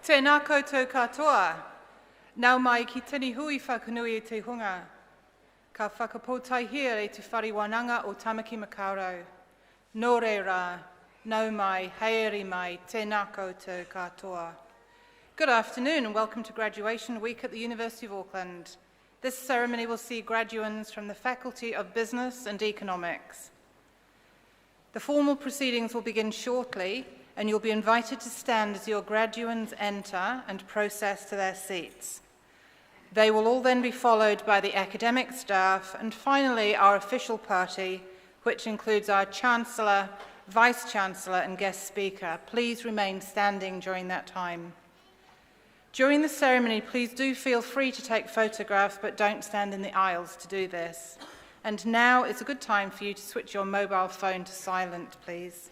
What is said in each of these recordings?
Tēnā koutou katoa. Nau mai ki tini hui whakanui e te hunga. Ka whakapōtaihia e te whariwananga o Tamaki Makaurau. Nō re rā, nau mai, heieri mai, tēnā koutou katoa. Good afternoon and welcome to Graduation Week at the University of Auckland. This ceremony will see graduands from the Faculty of Business and Economics. The formal proceedings will begin shortly, and you'll be invited to stand as your graduands enter and process to their seats. They will all then be followed by the academic staff and finally our official party, which includes our Chancellor, Vice-Chancellor and guest speaker. Please remain standing during that time. During the ceremony, please do feel free to take photographs, but don't stand in the aisles to do this. And now is a good time for you to switch your mobile phone to silent, please.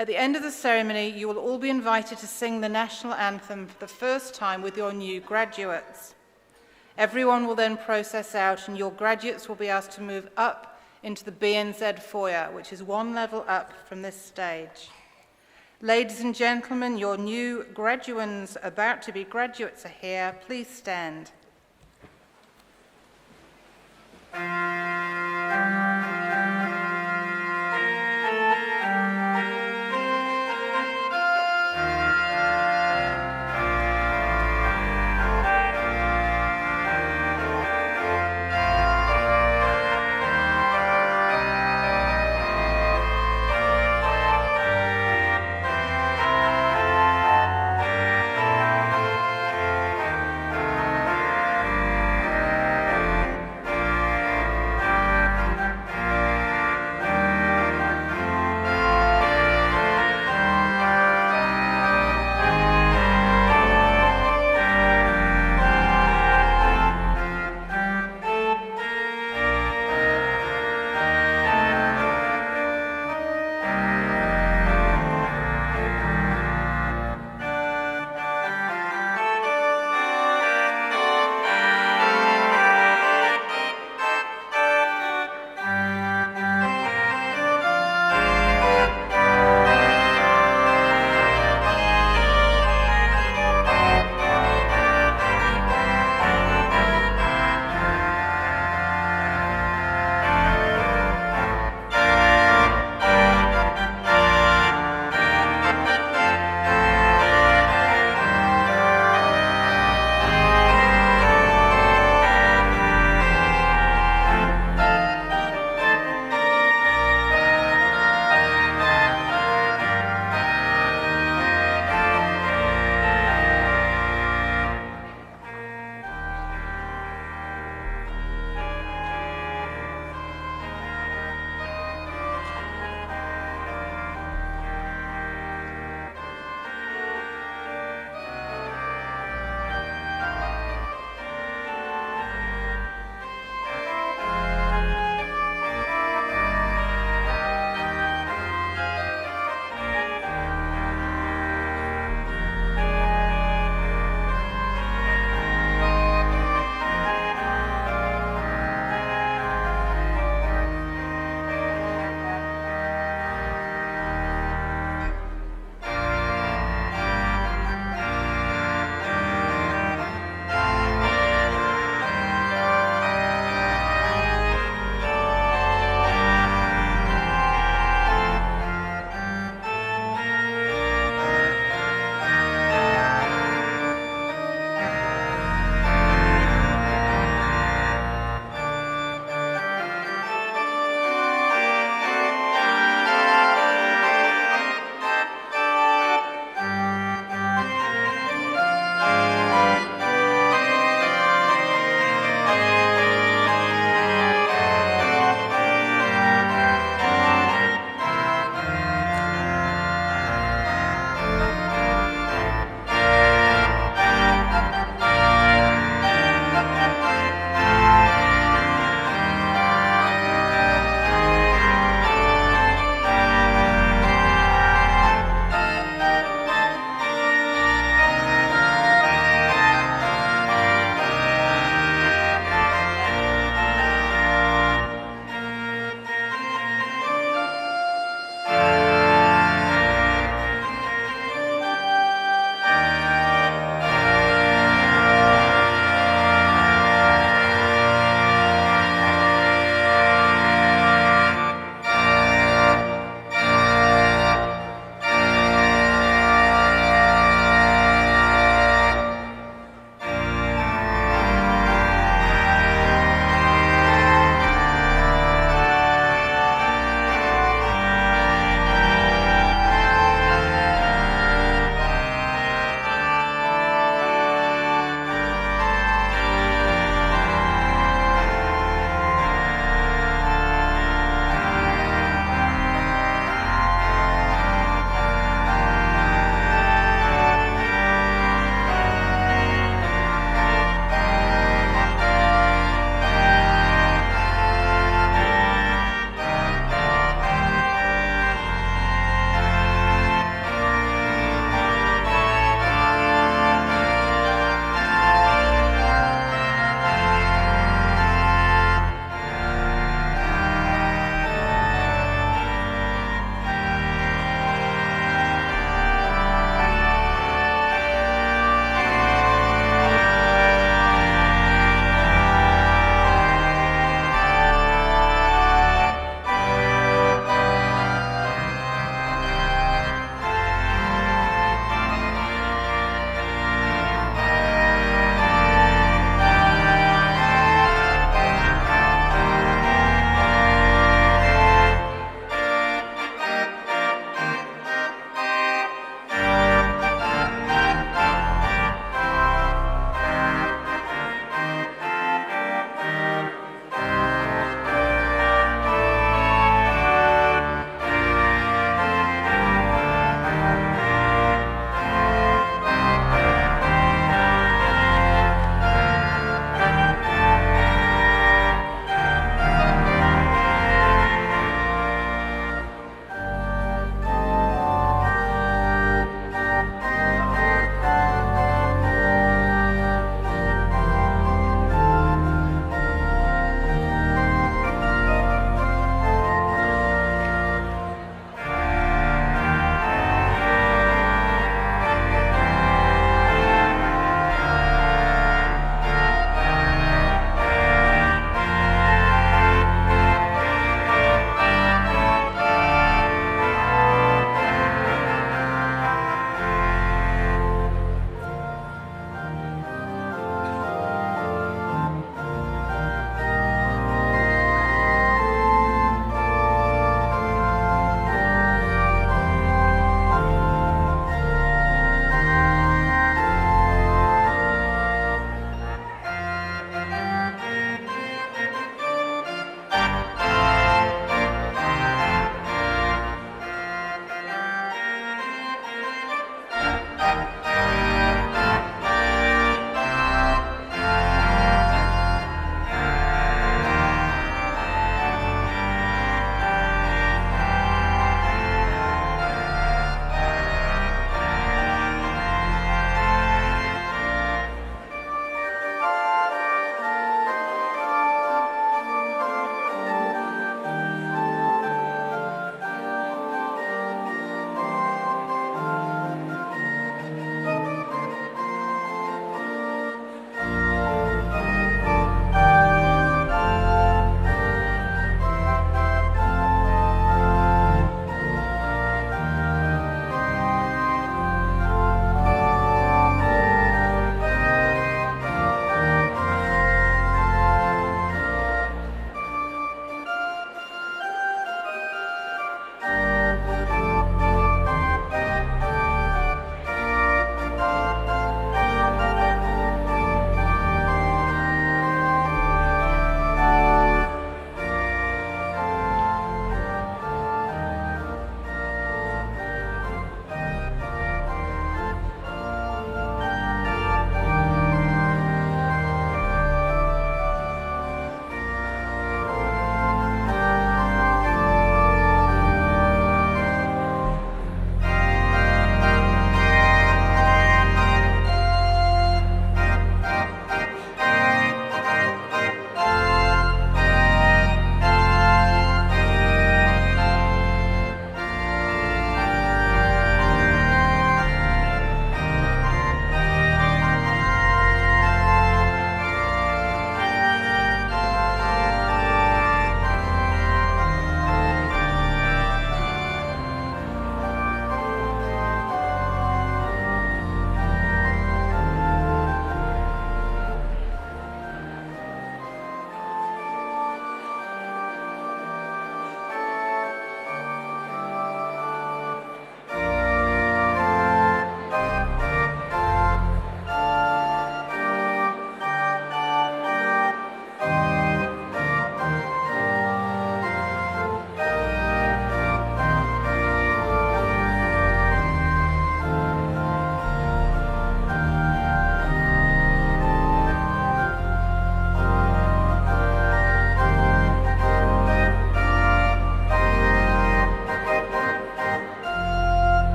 At the end of the ceremony, you will all be invited to sing the national anthem for the first time with your new graduates. Everyone will then process out, and your graduates will be asked to move up into the BNZ foyer, which is one level up from this stage. Ladies and gentlemen, your new graduands about to be graduates are here. Please stand.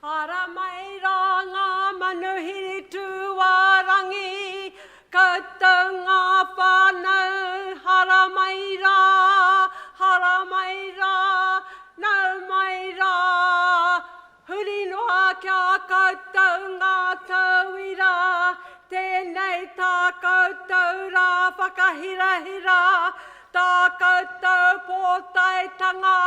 Hara mai rā ngā manuhiri tūwarangi, koutou ngā whānau. Hara mai rā, nau mai rā. Huri noa kia koutou ngā tauira, tēnei tā koutou rā whakahirahira, tā koutou pōtaitanga,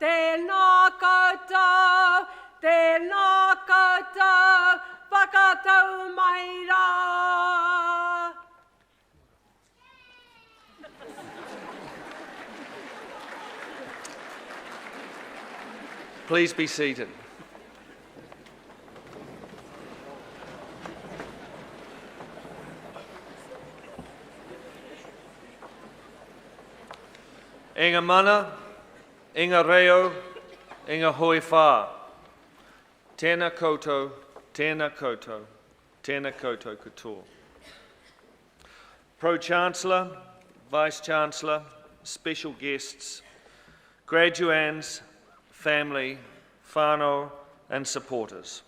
tēnā koutou. Tēnā koutou, whakatau mai rā. Please be seated. Inga mana, inga reo, inga hoi whā. Tēnā koutou, tēnā koutou, tēnā koutou katoa. Pro-Chancellor, Vice-Chancellor, special guests, graduands, family, whānau and supporters.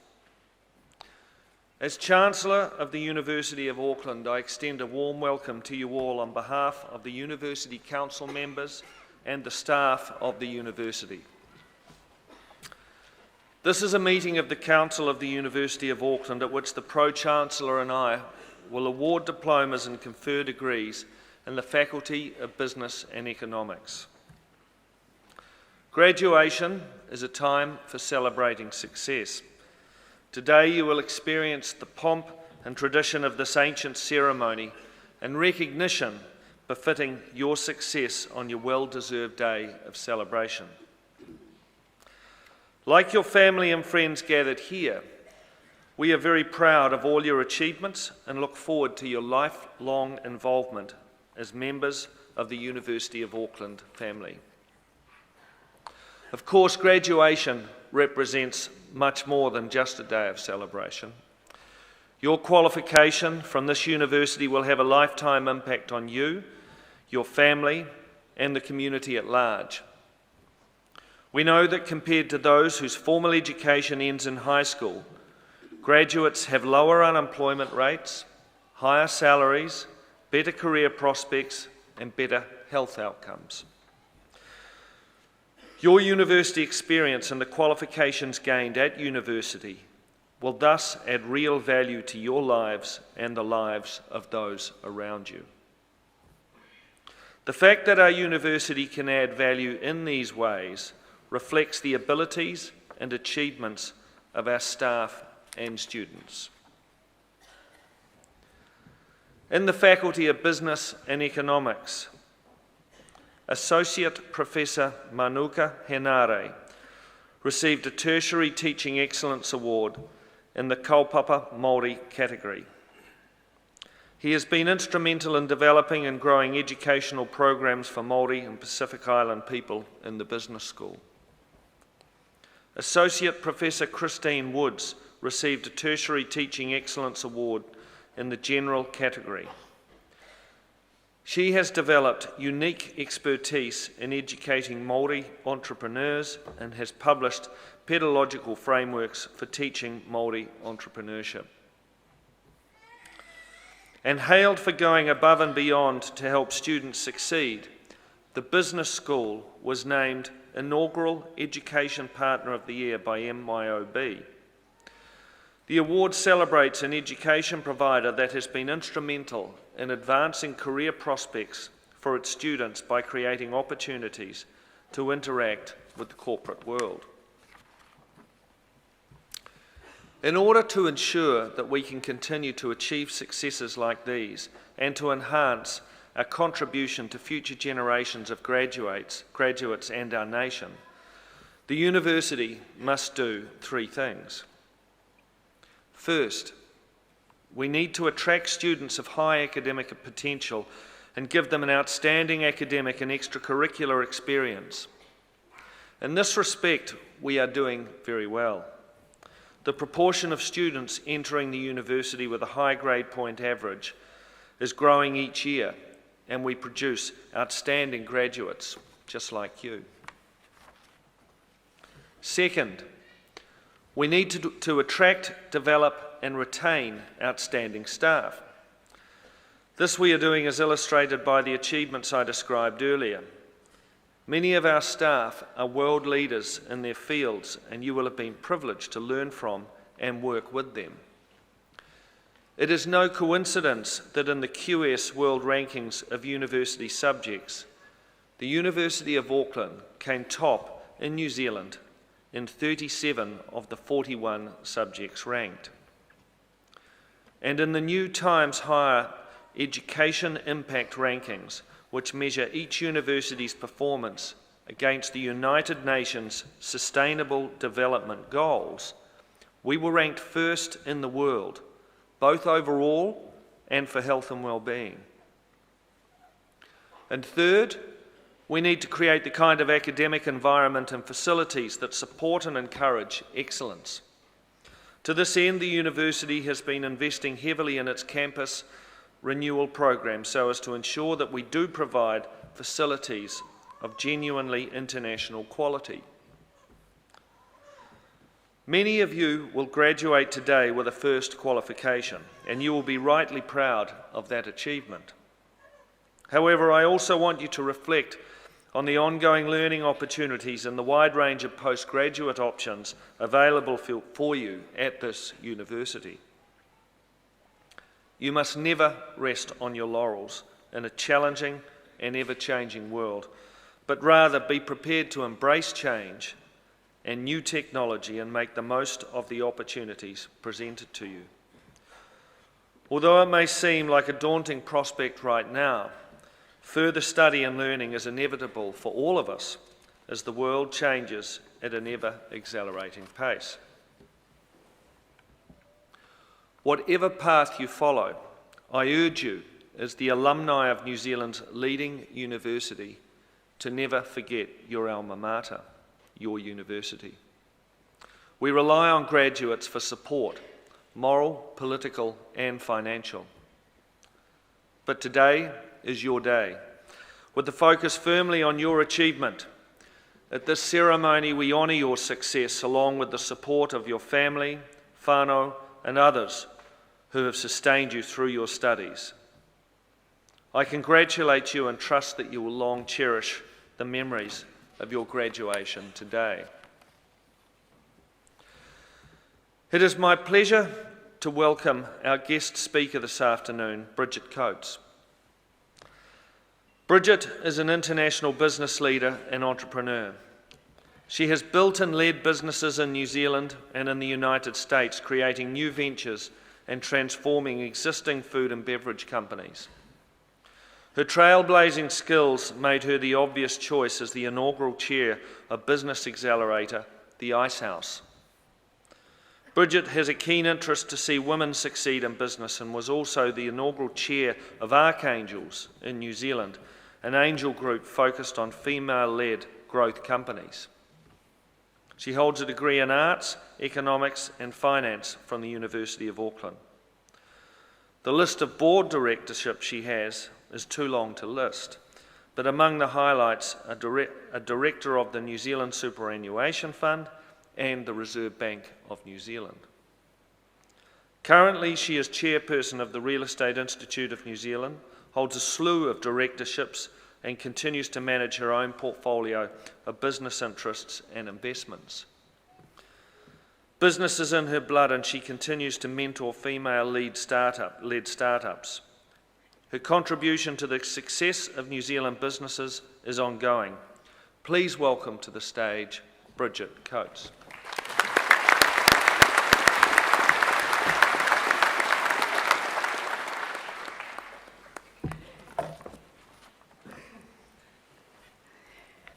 As Chancellor of the University of Auckland, I extend a warm welcome to you all on behalf of the University Council members and the staff of the University. This is a meeting of the Council of the University of Auckland at which the Pro-Chancellor and I will award diplomas and confer degrees in the Faculty of Business and Economics. Graduation is a time for celebrating success. Today you will experience the pomp and tradition of this ancient ceremony and recognition befitting your success on your well-deserved day of celebration. Like your family and friends gathered here, we are very proud of all your achievements and look forward to your lifelong involvement as members of the University of Auckland family. Of course, graduation represents much more than just a day of celebration. Your qualification from this university will have a lifetime impact on you, your family, and the community at large. We know that compared to those whose formal education ends in high school, graduates have lower unemployment rates, higher salaries, better career prospects, and better health outcomes. Your university experience and the qualifications gained at university will thus add real value to your lives and the lives of those around you. The fact that our university can add value in these ways reflects the abilities and achievements of our staff and students. In the Faculty of Business and Economics, Associate Professor Manuka Henare received a Tertiary Teaching Excellence Award in the Kaupapa Māori category. He has been instrumental in developing and growing educational programs for Māori and Pacific Island people in the business school. Associate Professor Christine Woods received a Tertiary Teaching Excellence Award in the General category. She has developed unique expertise in educating Māori entrepreneurs and has published pedagogical frameworks for teaching Māori entrepreneurship. And hailed for going above and beyond to help students succeed, the business school was named Inaugural Education Partner of the Year by MYOB. The award celebrates an education provider that has been instrumental in advancing career prospects for its students by creating opportunities to interact with the corporate world. In order to ensure that we can continue to achieve successes like these and to enhance our contribution to future generations of graduates and our nation, the university must do three things. First, we need to attract students of high academic potential and give them an outstanding academic and extracurricular experience. In this respect, we are doing very well. The proportion of students entering the university with a high grade point average is growing each year, and we produce outstanding graduates just like you. Second, we need to attract, develop and retain outstanding staff. This we are doing as illustrated by the achievements I described earlier. Many of our staff are world leaders in their fields, and you will have been privileged to learn from and work with them. It is no coincidence that in the QS World Rankings of University Subjects, the University of Auckland came top in New Zealand in 37 of the 41 subjects ranked. And in the new Times Higher Education Impact Rankings, which measure each university's performance against the United Nations Sustainable Development Goals, we were ranked first in the world, both overall and for health and well-being. And third, we need to create the kind of academic environment and facilities that support and encourage excellence. To this end, the university has been investing heavily in its campus renewal program so as to ensure that we do provide facilities of genuinely international quality. Many of you will graduate today with a first qualification, and you will be rightly proud of that achievement. However, I also want you to reflect on the ongoing learning opportunities and the wide range of postgraduate options available for you at this university. You must never rest on your laurels in a challenging and ever-changing world, but rather be prepared to embrace change and new technology and make the most of the opportunities presented to you. Although it may seem like a daunting prospect right now, further study and learning is inevitable for all of us as the world changes at an ever-accelerating pace. Whatever path you follow, I urge you, as the alumni of New Zealand's leading university, to never forget your alma mater, your university. We rely on graduates for support, moral, political, and financial. But today is your day, with the focus firmly on your achievement. At this ceremony, we honour your success along with the support of your family, whānau, and others who have sustained you through your studies. I congratulate you and trust that you will long cherish the memories of your graduation today. It is my pleasure to welcome our guest speaker this afternoon, Bridget Coates. Bridget is an international business leader and entrepreneur. She has built and led businesses in New Zealand and in the United States, creating new ventures and transforming existing food and beverage companies. Her trailblazing skills made her the obvious choice as the inaugural chair of Business Accelerator, the Ice House. Bridget has a keen interest to see women succeed in business and was also the inaugural chair of Archangels in New Zealand, an angel group focused on female-led growth companies. She holds a degree in arts, economics and finance from the University of Auckland. The list of board directorships she has is too long to list, but among the highlights are a director of the New Zealand Superannuation Fund and the Reserve Bank of New Zealand. Currently, she is chairperson of the Real Estate Institute of New Zealand, holds a slew of directorships and continues to manage her own portfolio of business interests and investments. Business is in her blood and she continues to mentor female-led startups. Her contribution to the success of New Zealand businesses is ongoing. Please welcome to the stage Bridget Coates.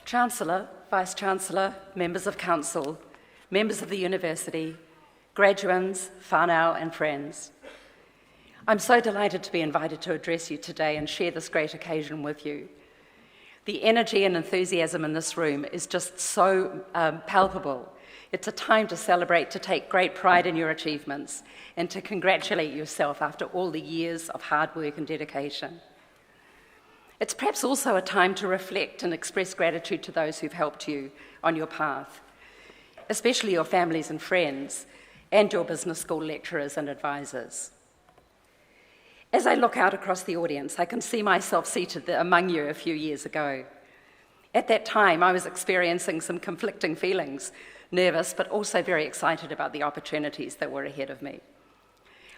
Chancellor, Vice-Chancellor, members of Council, members of the University, graduands, whānau and friends. I'm so delighted to be invited to address you today and share this great occasion with you. The energy and enthusiasm in this room is just so palpable. It's a time to celebrate, to take great pride in your achievements, and to congratulate yourself after all the years of hard work and dedication. It's perhaps also a time to reflect and express gratitude to those who've helped you on your path, especially your families and friends, and your business school lecturers and advisors. As I look out across the audience, I can see myself seated among you a few years ago. At that time, I was experiencing some conflicting feelings, nervous, but also very excited about the opportunities that were ahead of me.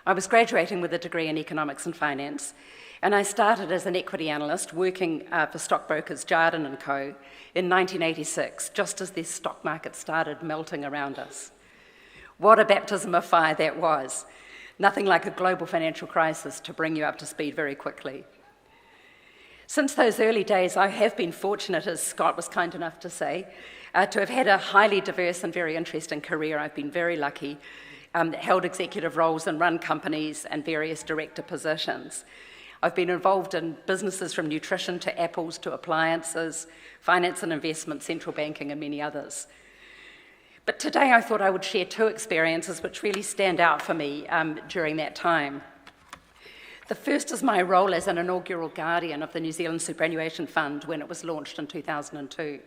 I was graduating with a degree in economics and finance, and I started as an equity analyst working for stockbrokers Jarden & Co. in 1986, just as this stock market started melting around us. What a baptism of fire that was. Nothing like a global financial crisis to bring you up to speed very quickly. Since those early days, I have been fortunate, as Scott was kind enough to say, to have had a highly diverse and very interesting career. I've been very lucky, held executive roles and run companies and various director positions. I've been involved in businesses from nutrition to apples to appliances, finance and investment, central banking, and many others. But today I thought I would share two experiences which really stand out for me during that time. The first is my role as an inaugural guardian of the New Zealand Superannuation Fund when it was launched in 2002.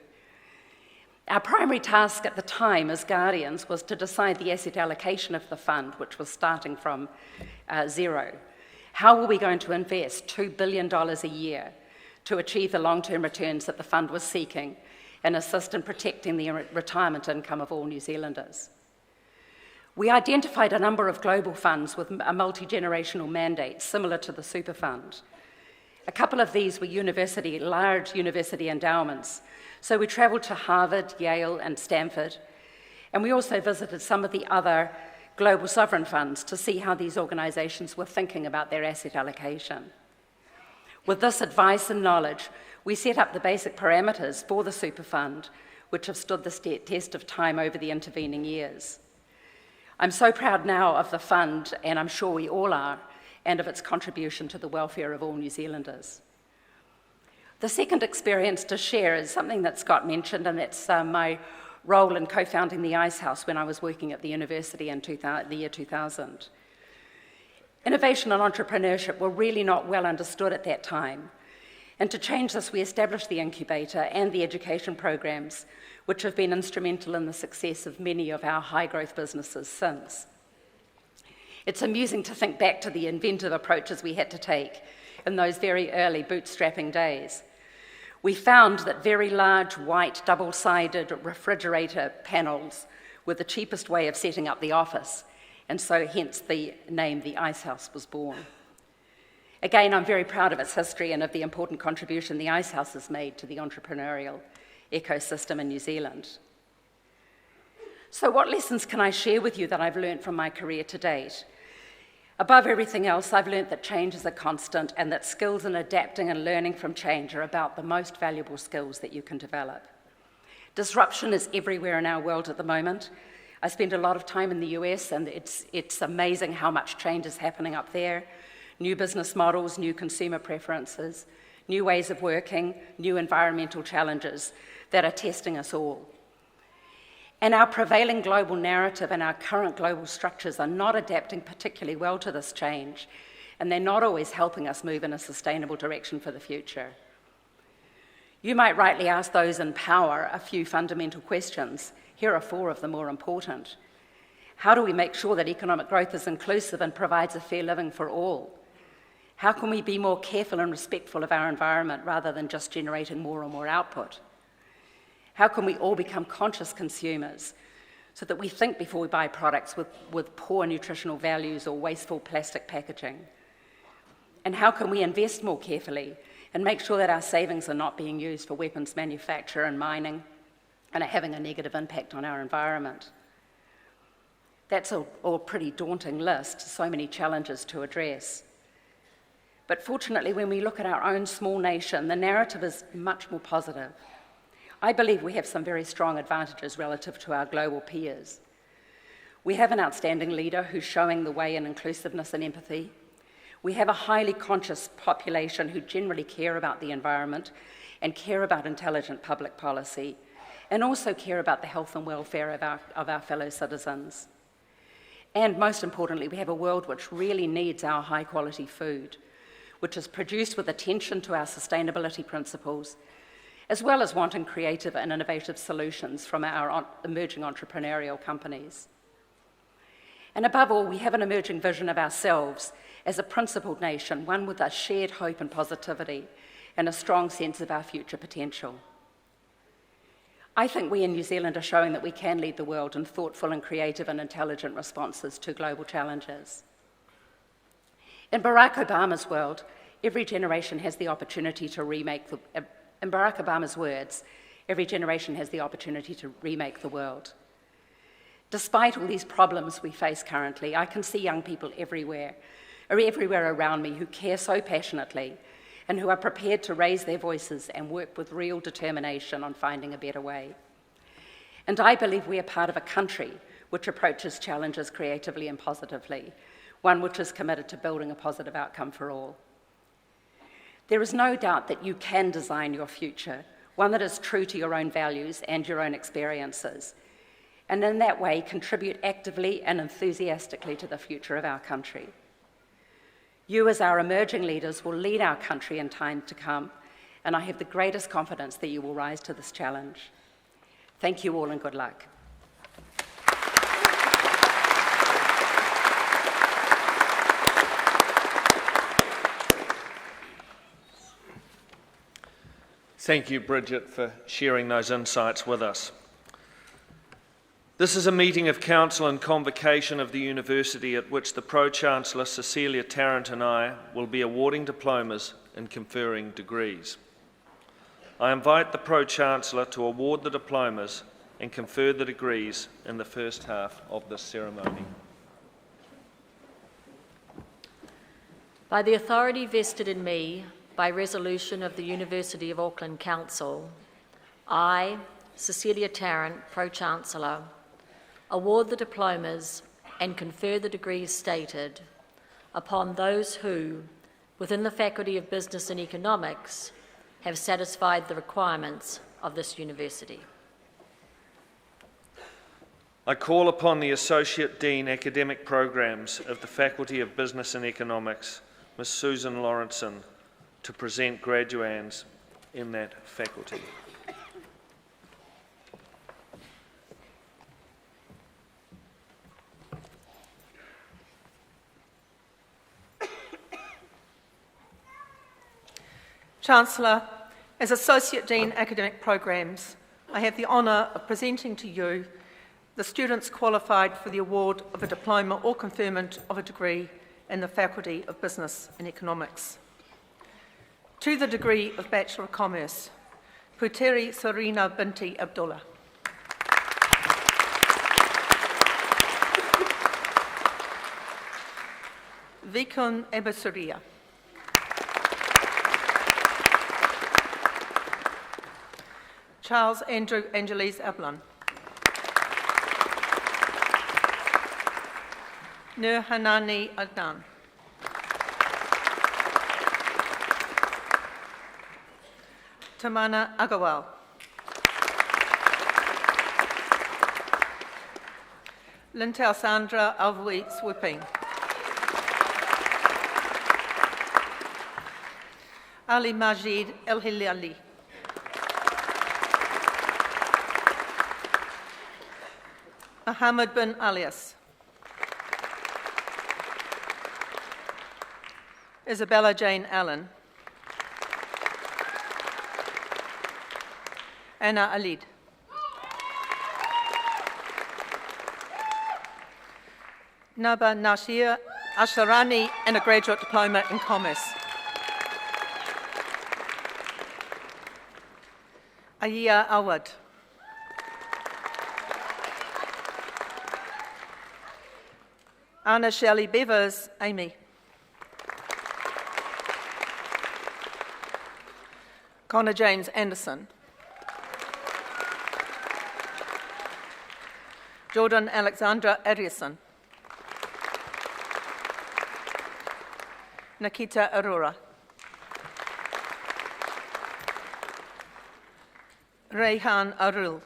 Our primary task at the time as guardians was to decide the asset allocation of the fund, which was starting from zero. How were we going to invest $2 billion a year to achieve the long-term returns that the fund was seeking and assist in protecting the retirement income of all New Zealanders? We identified a number of global funds with a multi-generational mandate similar to the super fund. A couple of these were large university endowments. So we travelled to Harvard, Yale, and Stanford, and we also visited some of the other global sovereign funds to see how these organisations were thinking about their asset allocation. With this advice and knowledge, we set up the basic parameters for the super fund, which have stood the test of time over the intervening years. I'm so proud now of the fund, and I'm sure we all are, and of its contribution to the welfare of all New Zealanders. The second experience to share is something that Scott mentioned, and that's my role in co-founding the Ice House when I was working at the university in the year 2000. Innovation and entrepreneurship were really not well understood at that time. And to change this, we established the incubator and the education programs, which have been instrumental in the success of many of our high-growth businesses since. It's amusing to think back to the inventive approaches we had to take in those very early bootstrapping days. We found that very large white double-sided refrigerator panels were the cheapest way of setting up the office, and so hence the name The Ice House was born. Again, I'm very proud of its history and of the important contribution the Ice House has made to the entrepreneurial ecosystem in New Zealand. So what lessons can I share with you that I've learned from my career to date? Above everything else, I've learned that change is a constant and that skills in adapting and learning from change are about the most valuable skills that you can develop. Disruption is everywhere in our world at the moment. I spend a lot of time in the US, and it's amazing how much change is happening up there. New business models, new consumer preferences, new ways of working, new environmental challenges that are testing us all. And our prevailing global narrative and our current global structures are not adapting particularly well to this change, and they're not always helping us move in a sustainable direction for the future. You might rightly ask those in power a few fundamental questions. Here are four of the more important. How do we make sure that economic growth is inclusive and provides a fair living for all? How can we be more careful and respectful of our environment rather than just generating more and more output? How can we all become conscious consumers so that we think before we buy products with poor nutritional values or wasteful plastic packaging? And how can we invest more carefully and make sure that our savings are not being used for weapons manufacture and mining and are having a negative impact on our environment? That's a pretty daunting list, so many challenges to address. But fortunately, when we look at our own small nation, the narrative is much more positive. I believe we have some very strong advantages relative to our global peers. We have an outstanding leader who's showing the way in inclusiveness and empathy. We have a highly conscious population who generally care about the environment and care about intelligent public policy. and also care about the health and welfare of our fellow citizens. And most importantly, we have a world which really needs our high-quality food, which is produced with attention to our sustainability principles, as well as wanting creative and innovative solutions from our emerging entrepreneurial companies. And above all, we have an emerging vision of ourselves as a principled nation, one with a shared hope and positivity, and a strong sense of our future potential. I think we in New Zealand are showing that we can lead the world in thoughtful and creative and intelligent responses to global challenges. In Barack Obama's world, every generation has the opportunity to remake the... In Barack Obama's words, every generation has the opportunity to remake the world. Despite all these problems we face currently, I can see young people everywhere around me who care so passionately and who are prepared to raise their voices and work with real determination on finding a better way. And I believe we are part of a country which approaches challenges creatively and positively, one which is committed to building a positive outcome for all. There is no doubt that you can design your future, one that is true to your own values and your own experiences, and in that way contribute actively and enthusiastically to the future of our country. You, as our emerging leaders, will lead our country in time to come, and I have the greatest confidence that you will rise to this challenge. Thank you all and good luck. Thank you, Bridget, for sharing those insights with us. This is a meeting of Council and Convocation of the University at which the Pro-Chancellor Cecilia Tarrant and I will be awarding diplomas and conferring degrees. I invite the Pro-Chancellor to award the diplomas and confer the degrees in the first half of this ceremony. By the authority vested in me by resolution of the University of Auckland Council, I, Cecilia Tarrant, Pro-Chancellor, award the diplomas and confer the degrees stated upon those who, within the Faculty of Business and Economics, have satisfied the requirements of this university. I call upon the Associate Dean Academic Programs of the Faculty of Business and Economics, Ms. Susan Lawrenson, to present graduands in that faculty. Chancellor, as Associate Dean Academic Programs, I have the honour of presenting to you the students qualified for the award of a diploma or conferment of a degree in the Faculty of Business and Economics. To the degree of Bachelor of Commerce, Puteri Sarina binti Abdullah. Vikun Ebasuria. Charles Andrew Angeles Ablon. Nur Hanani Adnan. Tamana Agawal. Lintel Sandra Alvui Swooping. Ali Majid El Hilali. Mohammed bin Alias. Isabella Jane Allen. Anna Alid. Naba Nashir Asharani and a graduate diploma in commerce. Aya Awad. Anna Shelley Bevers, Amy. Connor James Anderson. Jordan Alexandra Arison. Nikita Arora. Rayhan Arul.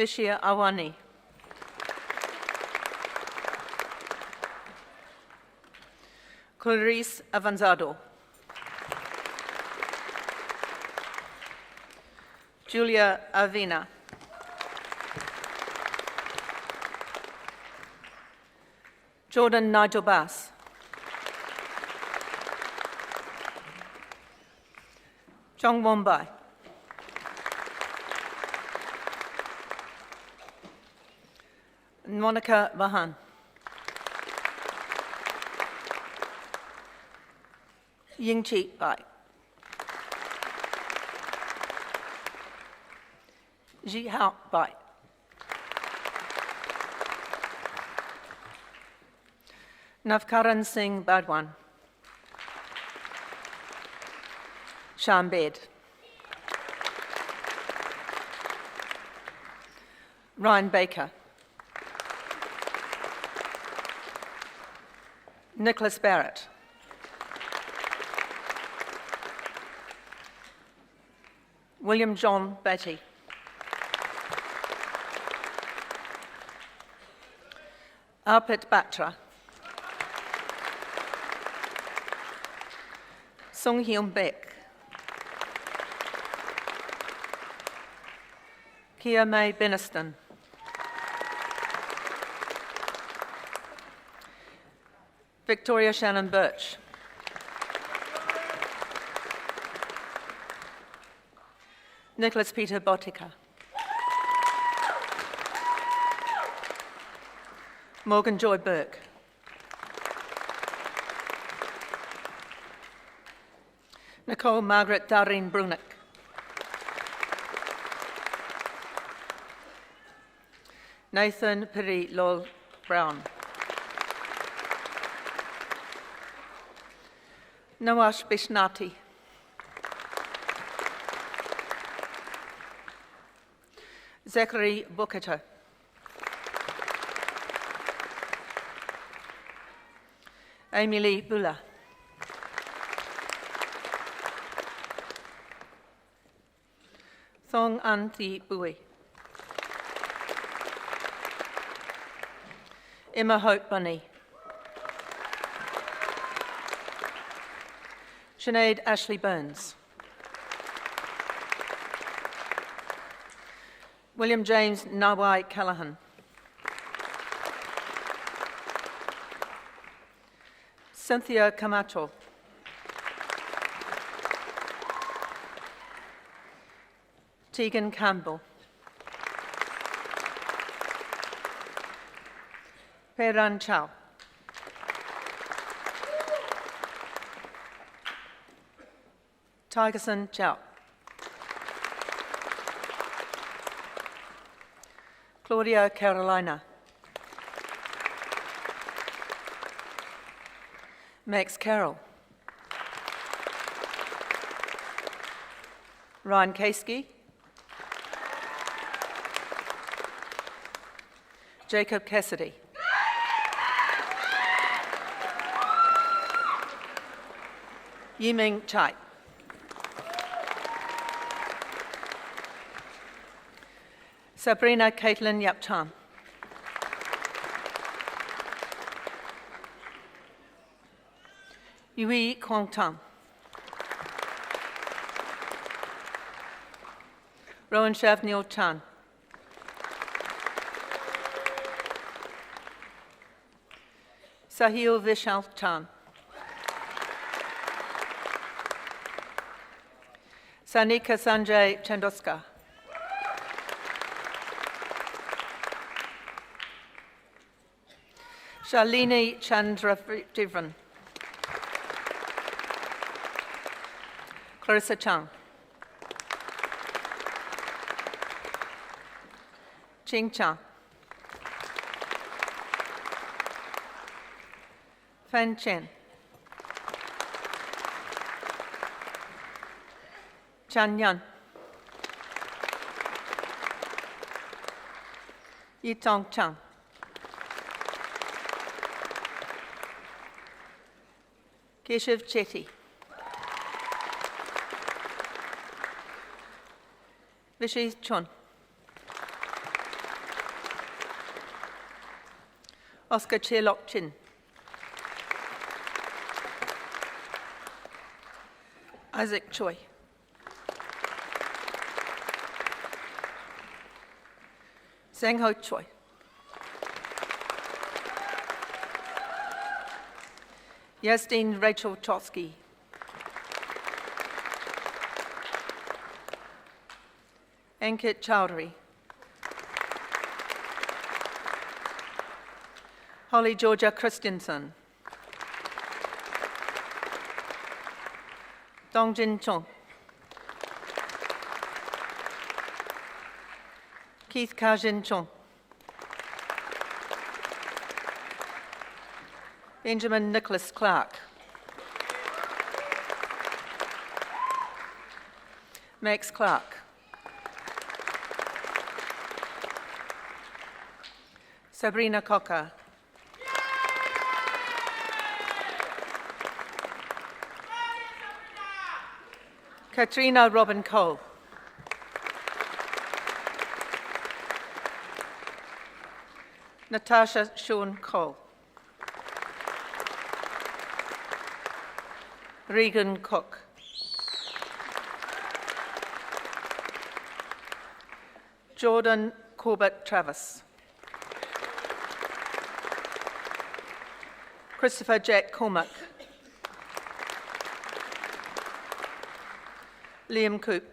Vishia Awani. Clarice Avanzado. Julia Avina. Jordan Nigel Bass. Chong Wombai. Monica Vahan. Ying Chi Bai. Ji Hao Bai. Navkaran Singh Badwan. Shambed. Ryan Baker. Nicholas Barrett. William John Batty. Arpit Batra. Sung Hyun Beck. Kia May Beniston. Victoria Shannon Birch. Nicholas Peter Botica. Morgan Joy Burke. Nicole Margaret Darlene Brunick. Nathan Piri Lol Brown. Nawash Bishnati. Zachary Bukato. Amy Lee Bula. Thong An Thi Bui. Emma Hope Bunny. Sinead Ashley Burns. William James Nawai Callaghan. Cynthia Camacho. Tegan Campbell. Peran Chow. Tigerson Chow. Claudia Carolina. Max Carroll. Ryan Kasky. Jacob Cassidy. Yiming Chai. Sabrina Caitlin Yapchan. Yui Kwong Tam. Rowan Shavnil Chan. Sahil Vishal Chan. Sanika Sanjay Chandoska. Shalini Chandrajivan. Clarissa Chang. Ching Chang. Fan Chen. Chan Yan. Yitong Chang. Keshav Chetty. Vishy Chun. Oscar Cherlock Chin. Isaac Choi. Zhang Ho Choi. Yasdeen Rachel Chotsky. Ankit Chowdhury. Holly Georgia Christensen. Dongjin Chung. Keith Kajin Chung. Benjamin Nicholas Clark. Max Clark. Sabrina Cocker. Katrina Robin Cole. Natasha Sean Cole. Regan Cook. Jordan Corbett Travis. Christopher Jack Cormack. Liam Coop.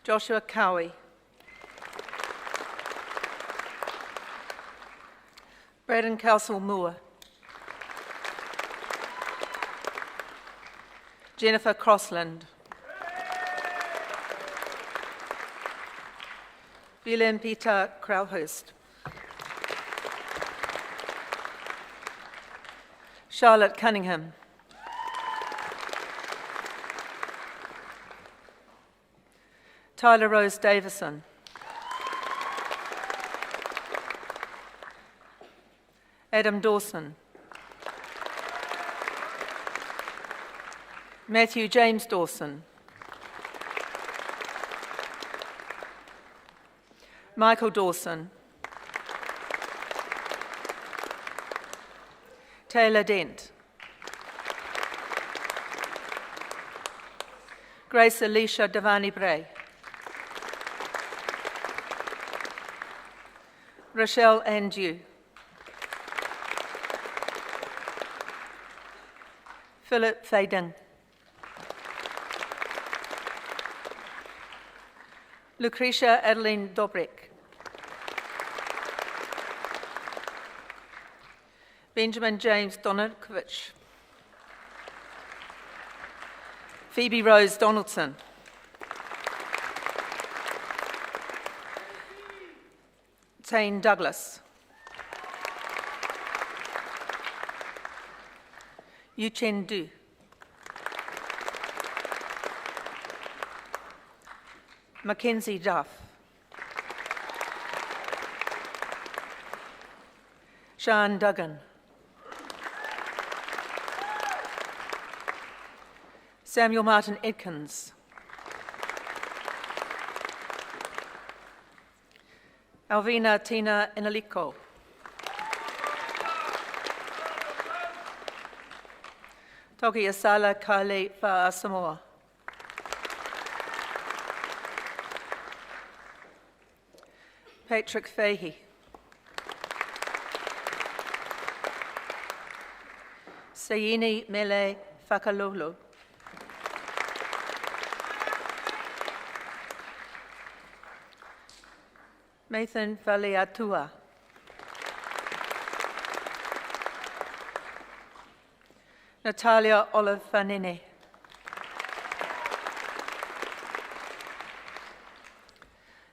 Joshua Cowie. Braden Castle Moore. Jennifer Crossland. William Peter Krauhurst. Charlotte Cunningham. Tyler Rose Davison. Adam Dawson. Matthew James Dawson. Michael Dawson. Taylor Dent. Grace Alicia Devani Bray. Rochelle Andew. Philip Faden. Lucretia Adeline Dobrik. Benjamin James Donakovich. Phoebe Rose Donaldson. Tane Douglas. Yuchen Du. Mackenzie Duff. Sean Duggan. Samuel Martin Edkins. Alvina Tina Inaliko. Toki Asala Kale Fa'a Samoa. Patrick Fahey. Sayini Mele Fakalolo. Nathan Valiatua. Natalia Olive Vanini.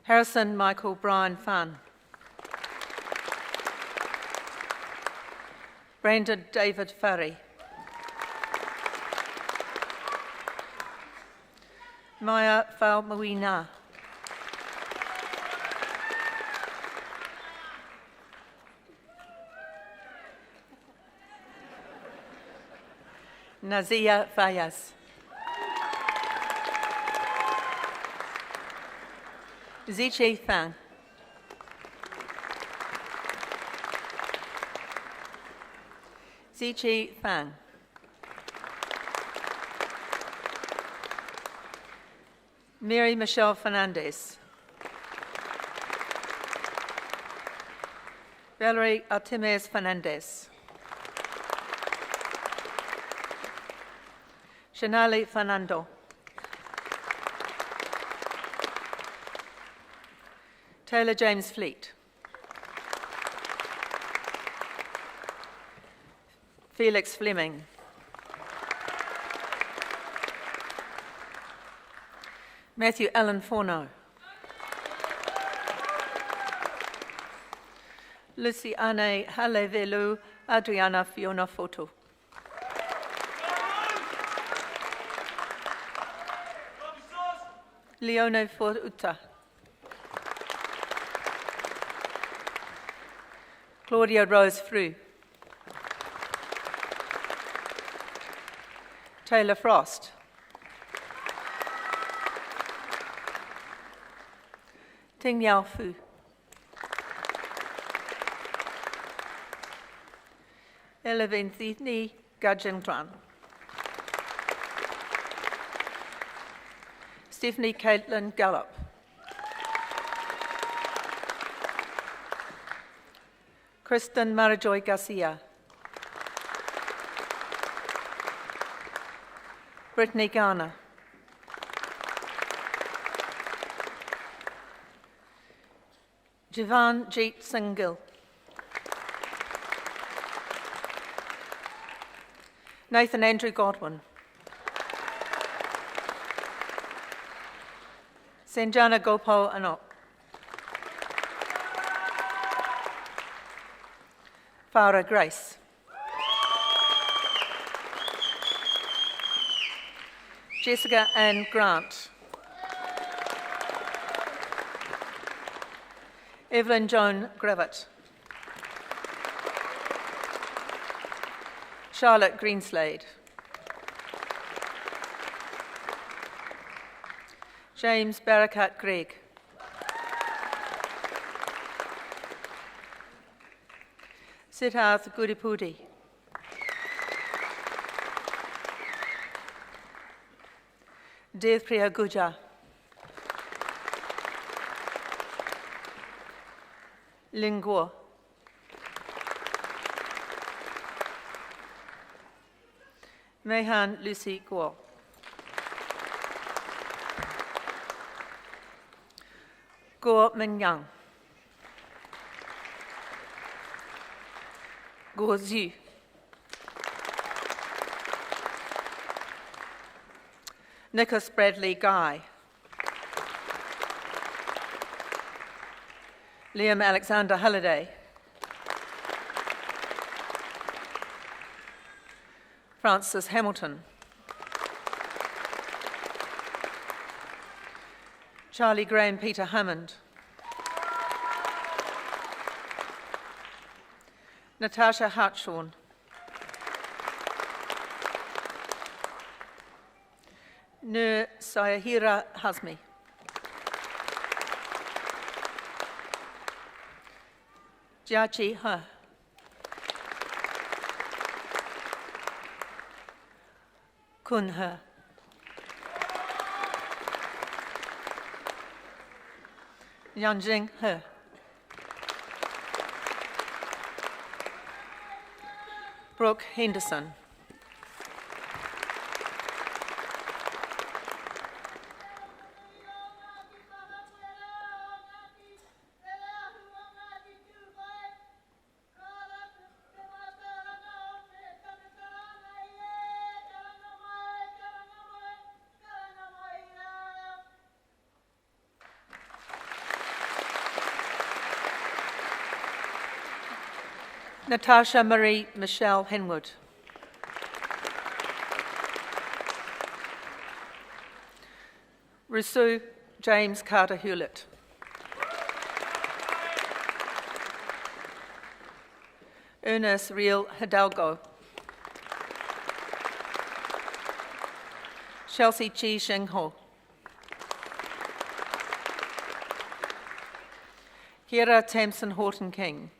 Harrison Michael Brian Fan. Brandon David Furry. Maya Falmawina. Nazia Fayaz. Ziche Fang. Zichi Thang. Mary Michelle Fernandez. Valerie Artemis Fernandez. Shanali Fernando. Taylor James Fleet. Felix Fleming. Matthew Allen Forno. Lucy Anne Halevelu Adriana Fiona Foto. Leone Foruta. Claudia Rose Frew. Taylor Frost. Ting Yao Fu. Elevin Thithni Gajentran. Stephanie Caitlin Gallup. Kristen Marajoy Garcia. Brittany Garner. Jivan Jeet Singhil. Nathan Andrew Godwin. Sanjana Gopal Anok. Farah Grace. Jessica Ann Grant. Evelyn Joan Gravett. Charlotte Greenslade. James Barakat Gregg. Siddharth Guripudi. Devpriya Guja. Lingua. Mehan Lucy Guo. Guo Mingyang. Guo Zhu. Nicholas Bradley Guy. Liam Alexander Halliday. Francis Hamilton. Charlie Graham Peter Hammond. Natasha Hartshorn. Nur Sayahira Hazmi. Jiachi He. Kun He. Yanjing He. Brooke Henderson. Natasha Marie Michelle Henwood. Rousseau James Carter Hewlett. Ernest Real Hidalgo. Chelsea Chi Sheng Ho. Kira Tamsin Horton King.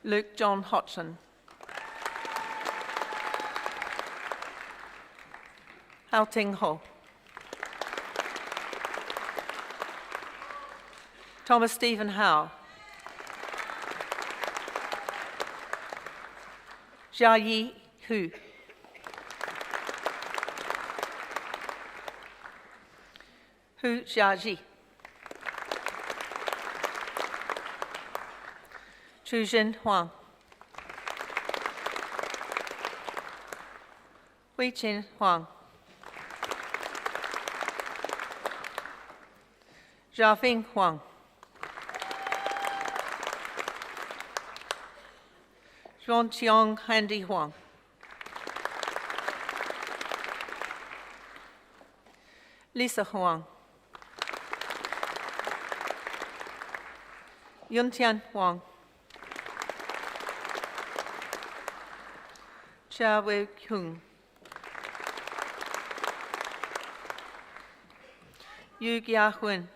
Luke John Hodgson. Hao Ting Ho. Thomas Stephen Howe. Jia Yi Hu. Hu Jiaji. Chu Jin Huang. Hui Chin Huang. Jiafing Huang. Zhuangqiang Handy Huang. Lisa Huang. Yuntian Huang. Chia Wei Hung. Yu Gia Hun.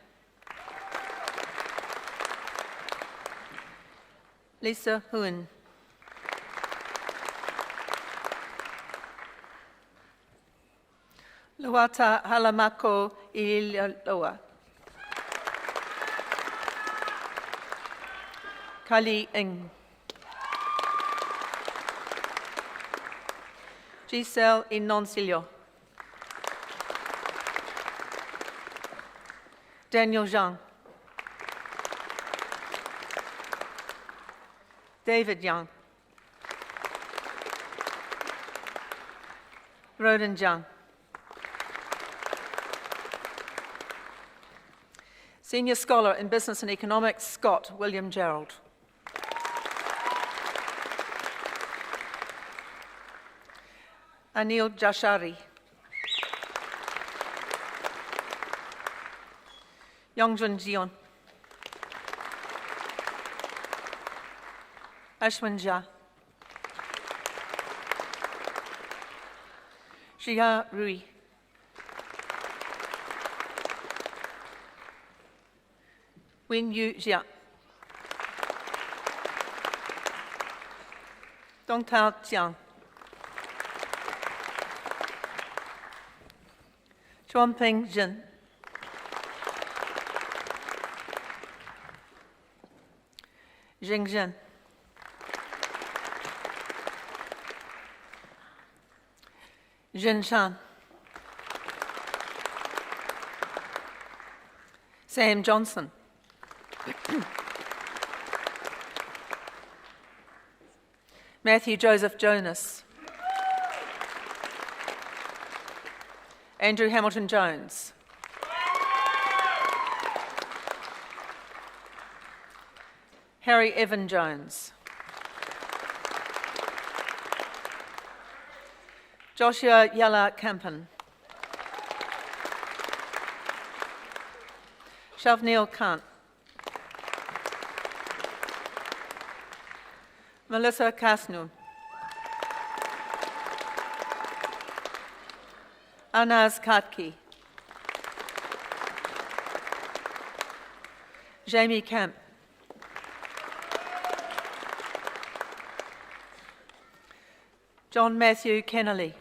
Lisa Hun. Luata Halamako Ililoa. Kali Ng. Giselle Inoncilio. Daniel Zhang. David Young. Roden Zhang. Senior Scholar in Business and Economics, Scott William Gerald. Anil Jashari. Yongjun Jion. Ashwin Jha. Shia Rui. Wing Yu Jia. Dong Tao Jiang. Chuanping Jin. Jing Zhen. Jin Shan. Sam Johnson. Matthew Joseph Jonas. Andrew Hamilton Jones. Harry Evan Jones. Joshua Yala Kampan. Shavnil Kant. Melissa Kasnu. Anaz Katki. Jamie Kemp. John Matthew Kennelly.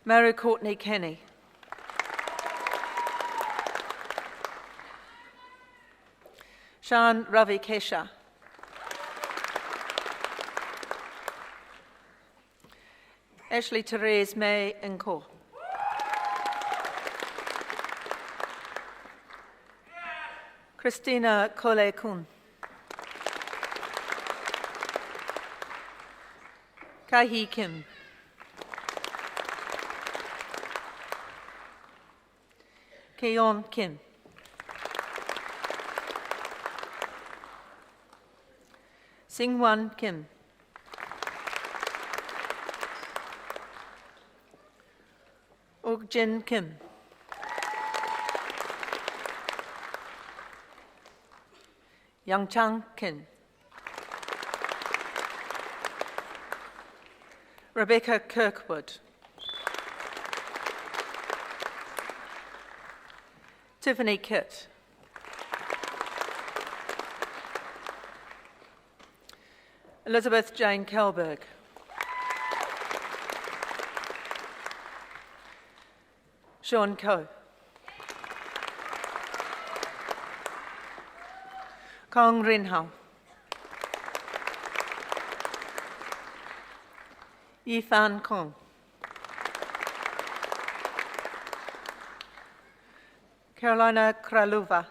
Mary Courtney Kenny. Shan Ravi Kesha. Ashley Therese May Nko. Christina Kole Kun. Kai-hee Kim. Keon Kim. Singwan Kim. Uk-jin Kim. Yang-chang Kim. Rebecca Kirkwood. Tiffany Kitt. Elizabeth Jane Kelberg. Sean Coe. Kong Rinhao. Yifan Kong. Carolina Kraluva.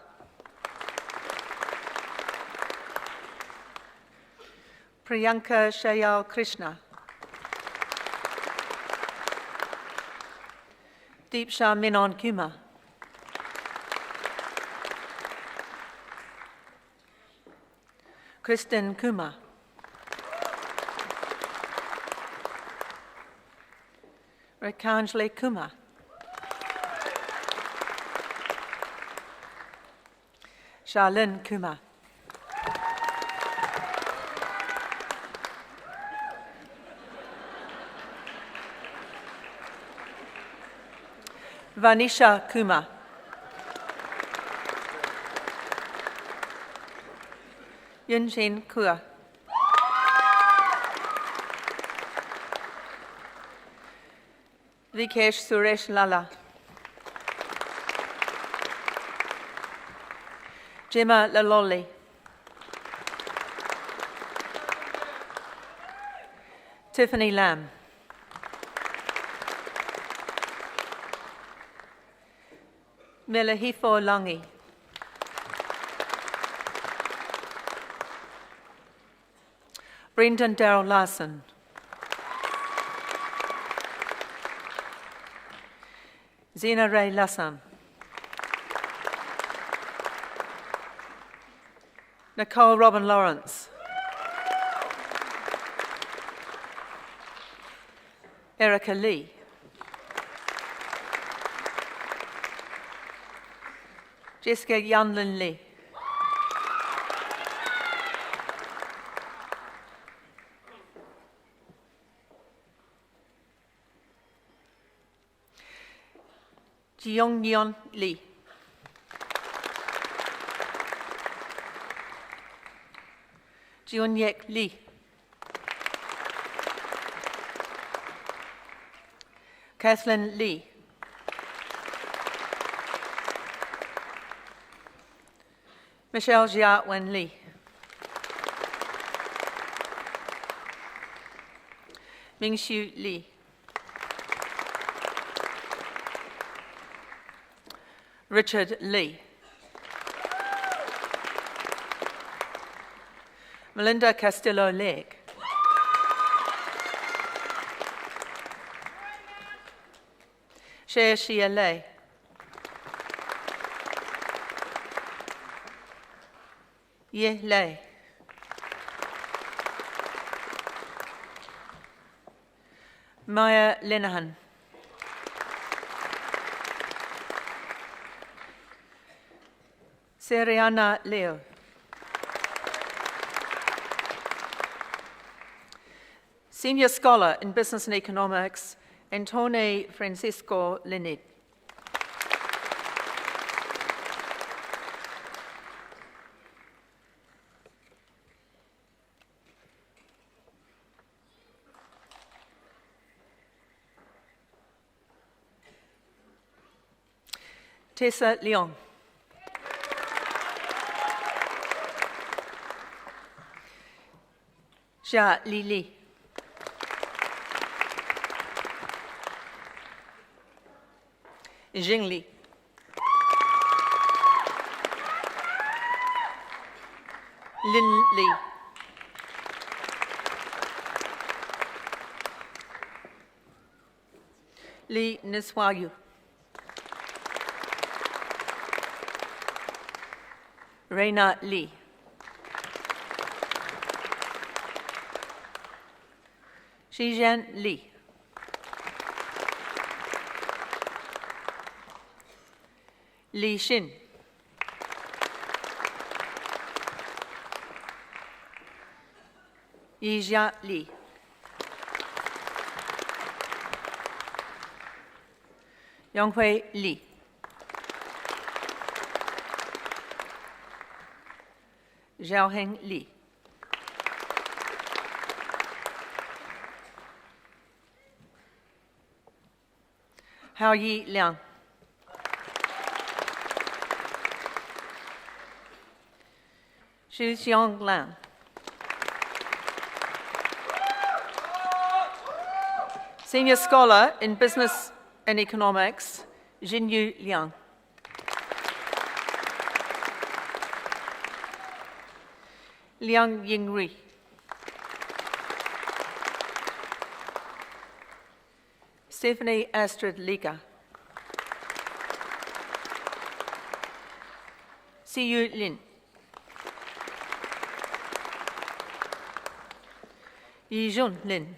Priyanka Shayal Krishna. Deepsha Menon Kumar. Kristen Kumar. Rekanjli Kumar. Charlene Kumar. Vanisha Kumar. Yunshin Kua. Vikesh Suresh Lala. Gemma Laloli. Tiffany Lamb. Melahifo Langi. Brendan Darrell Larson. Zena Ray Lassam. Nicole Robin Lawrence. Erica Lee. Jessica Yanlin Lee. Jiong Yeon Lee. Jion Yek Lee. Kathleen Lee. Michelle Jia Wen Lee. Mingxu Lee. Richard Lee. Melinda Castillo Legg. Shea Shia Lei. Ye Lei. Maya Linehan. Seriana Leo. Senior Scholar in Business and Economics, Antone Francisco Linnet. Tessa Leong. Xia Li Li. Jing Li. Lin Li. Li Niswayu. Reina Li. Shijian Li. Li Xin. Yijia Li. Yonghui Li. Xiaoheng Li. Hao Yi Liang. Xu Xiong Lan. Senior Scholar in Business and Economics, Jinyu Liang. Liang Yingri. Stephanie Astrid Liga. Siyu Lin. Yijun Lin.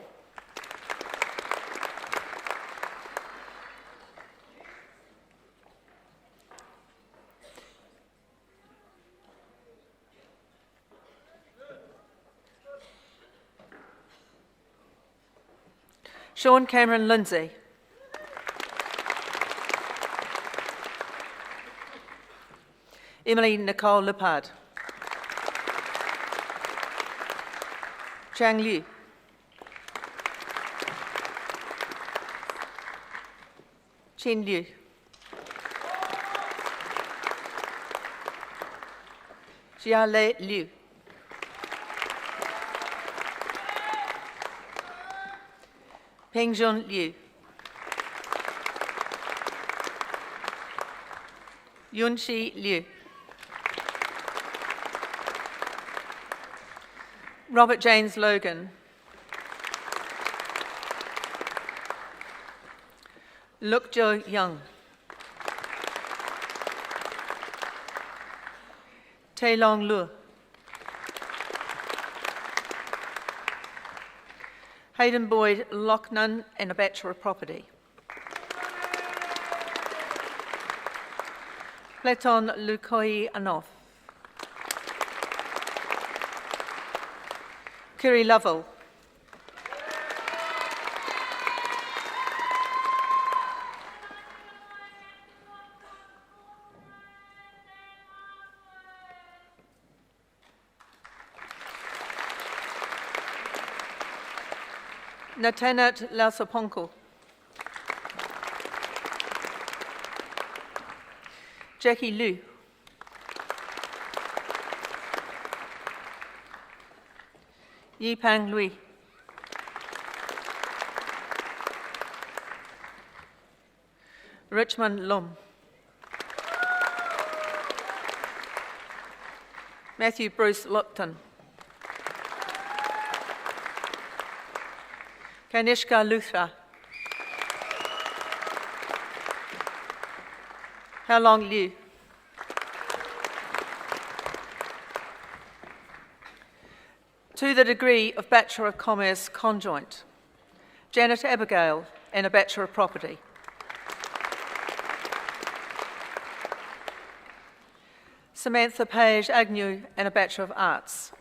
Sean Cameron Lindsay. Emily Nicole Lippard. Chang Liu. Chen Liu. Jiale Liu. Pengjun Liu. Yunxi Liu. Robert James Logan. Luk Jo Young. Tai Long Lu. Hayden Boyd Lochnan and a Bachelor of Property. Platon Lukoi Anoff. Kiri Lovell. Natanat Lausoponko. Jackie Liu. Yipang Lui. Richmond Lum. Matthew Bruce Lupton. Kanishka Luthra. How Long Liu. To the degree of Bachelor of Commerce conjoint, Janet Abigail and a Bachelor of Property. Samantha Page Agnew and a Bachelor of Arts.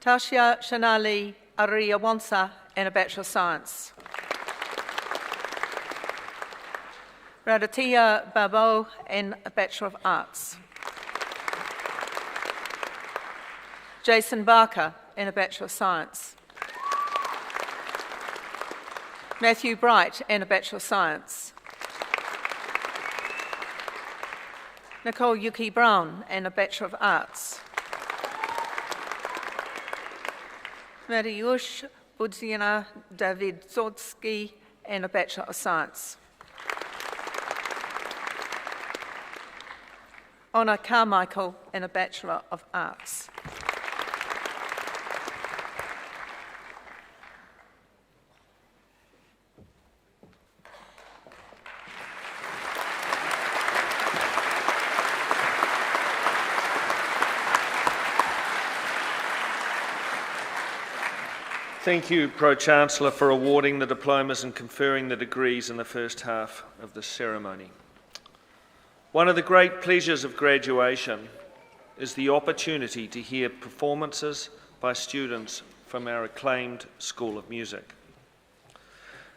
Tasha Shanali Ariyawansa and a Bachelor of Science. Radhatia Babo and a Bachelor of Arts. Jason Barker and a Bachelor of Science. Matthew Bright and a Bachelor of Science. Nicole Yuki Brown and a Bachelor of Arts. Mariusz Budziana David Zodsky and a Bachelor of Science. Honor Carmichael and a Bachelor of Arts. Thank you, Pro-Chancellor, for awarding the diplomas and conferring the degrees in the first half of the ceremony. One of the great pleasures of graduation is the opportunity to hear performances by students from our acclaimed School of Music.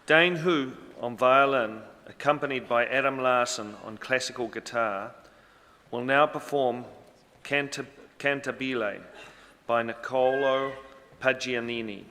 Dane Hu on violin, accompanied by Adam Larson on classical guitar, will now perform Cantabile by Niccolo Pagianini.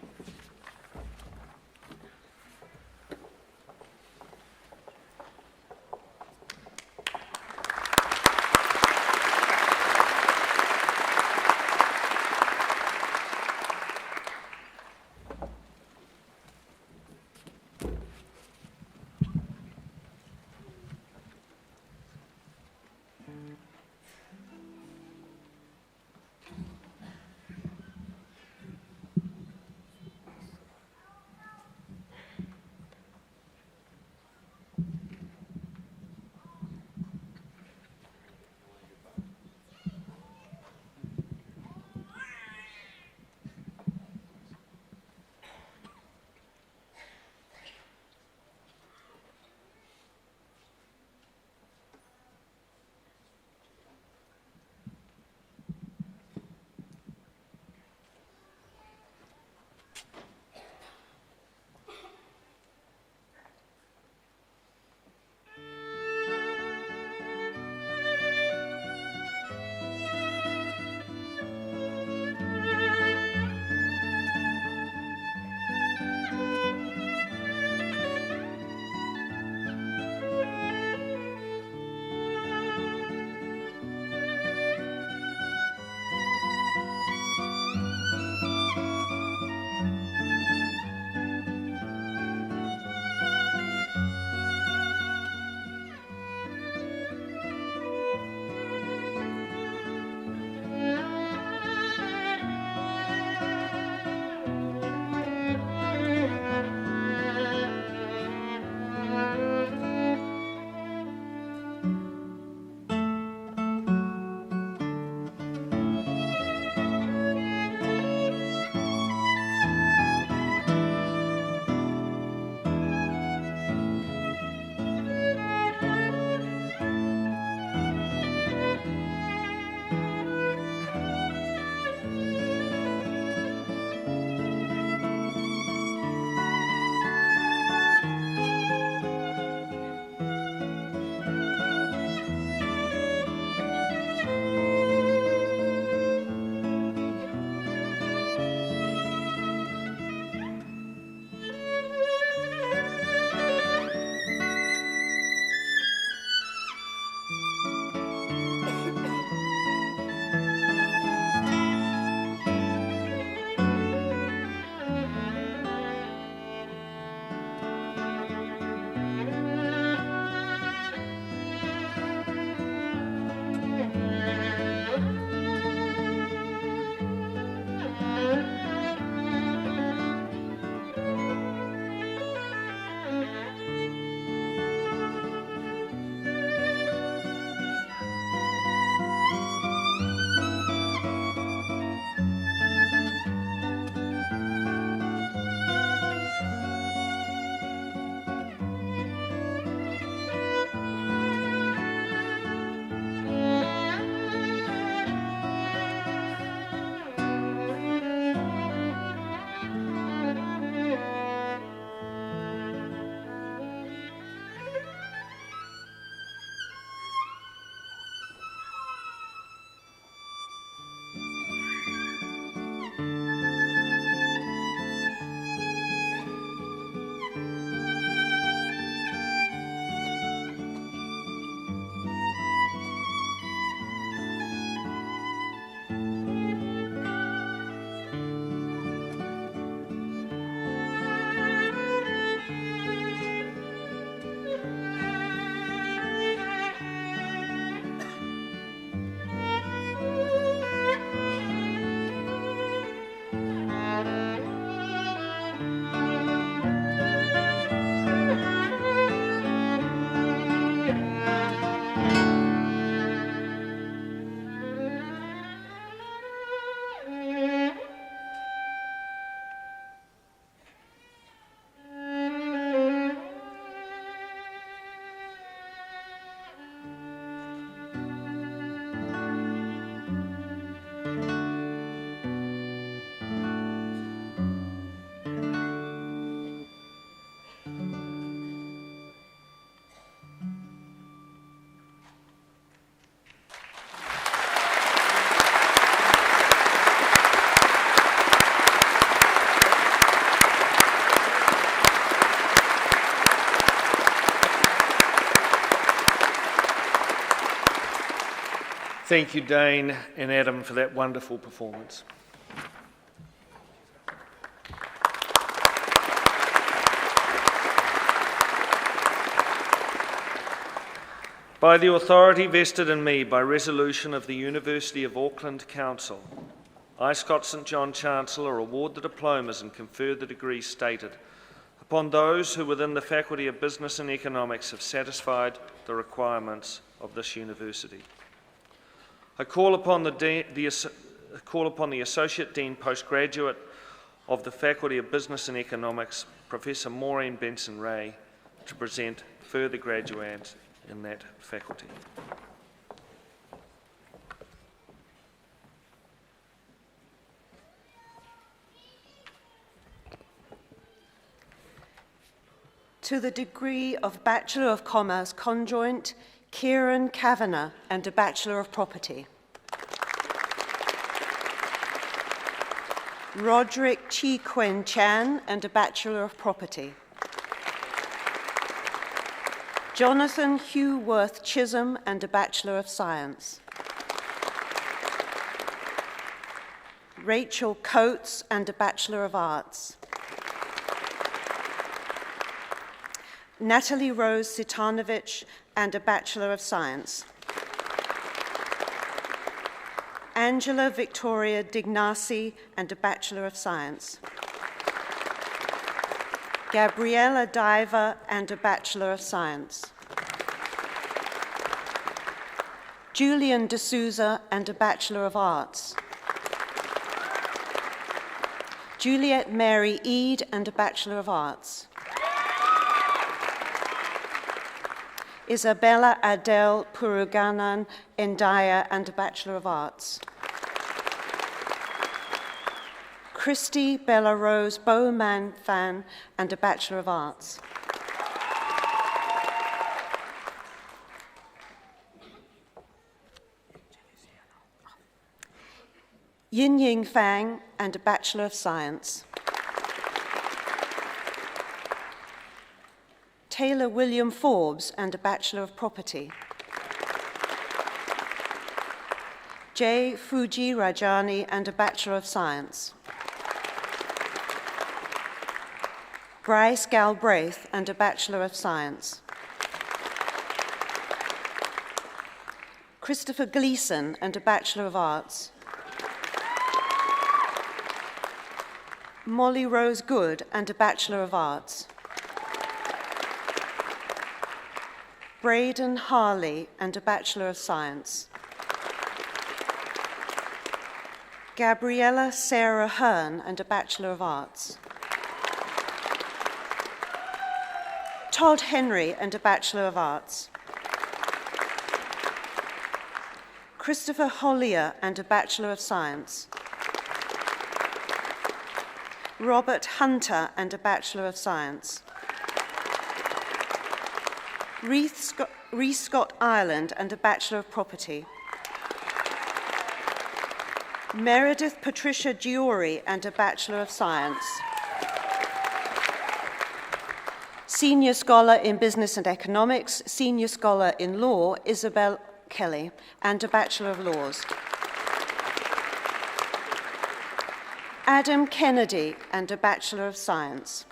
Thank you, Dane and Adam, for that wonderful performance. By the authority vested in me by resolution of the University of Auckland Council, I, Scott St John Chancellor, award the diplomas and confer the degrees stated upon those who within the Faculty of Business and Economics have satisfied the requirements of this university. I call upon the Associate Dean Postgraduate of the Faculty of Business and Economics, Professor Maureen Benson-Ray, to present further graduates in that faculty. To the degree of Bachelor of Commerce Conjoint, Kieran Kavanagh, and a Bachelor of Property. Roderick Chi Quen Chan, and a Bachelor of Property. Jonathan Hugh Worth Chisholm, and a Bachelor of Science. Rachel Coates, and a Bachelor of Arts. Natalie Rose Sitanovich, and a Bachelor of Science. Angela Victoria Dignasi, and a Bachelor of Science. Gabriella Diver, and a Bachelor of Science. Julian D'Souza, and a Bachelor of Arts. Juliet Mary Eade, and a Bachelor of Arts. Isabella Adele Puruganan Endaya, and a Bachelor of Arts. Christy Bella Rose Bowman Fan, and a Bachelor of Arts. Yin Ying Fang, and a Bachelor of Science. Taylor William Forbes, and a Bachelor of Property. J. Fuji Rajani, and a Bachelor of Science. Bryce Galbraith, and a Bachelor of Science. Christopher Gleeson, and a Bachelor of Arts. Molly Rose Good, and a Bachelor of Arts. Braden Harley, and a Bachelor of Science. Gabriella Sarah Hearn, and a Bachelor of Arts. Todd Henry, and a Bachelor of Arts. Christopher Hollier, and a Bachelor of Science. Robert Hunter, and a Bachelor of Science. Reese Scott Ireland, and a Bachelor of Property. Meredith Patricia Giori, and a Bachelor of Science. Senior Scholar in Business and Economics, Senior Scholar in Law, Isabel Kelly, and a Bachelor of Laws. Adam Kennedy, and a Bachelor of Science.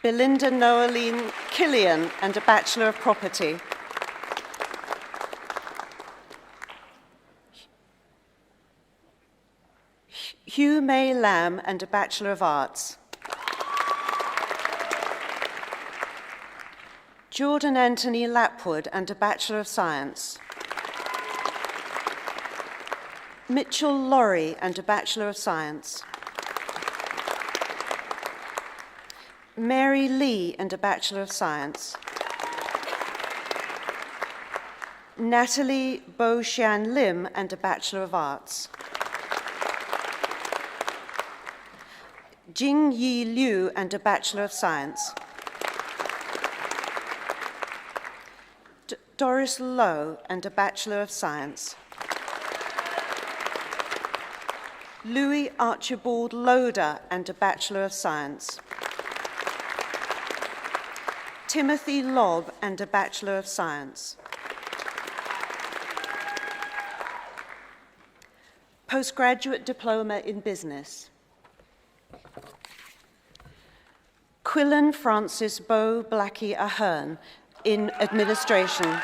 Belinda Noeline Killian, and a Bachelor of Property. Hugh May Lamb, and a Bachelor of Arts. Jordan Anthony Lapwood, and a Bachelor of Science. Mitchell Laurie, and a Bachelor of Science. Mary Lee, and a Bachelor of Science. Natalie Bo-Shan Lim, and a Bachelor of Arts. Jing Yi Liu, and a Bachelor of Science. Doris Lowe, and a Bachelor of Science. Louis Archibald Loader and a Bachelor of Science. Timothy Lobb and a Bachelor of Science. Postgraduate Diploma in Business. Quillan Francis Bow Blackie Ahern in Administration.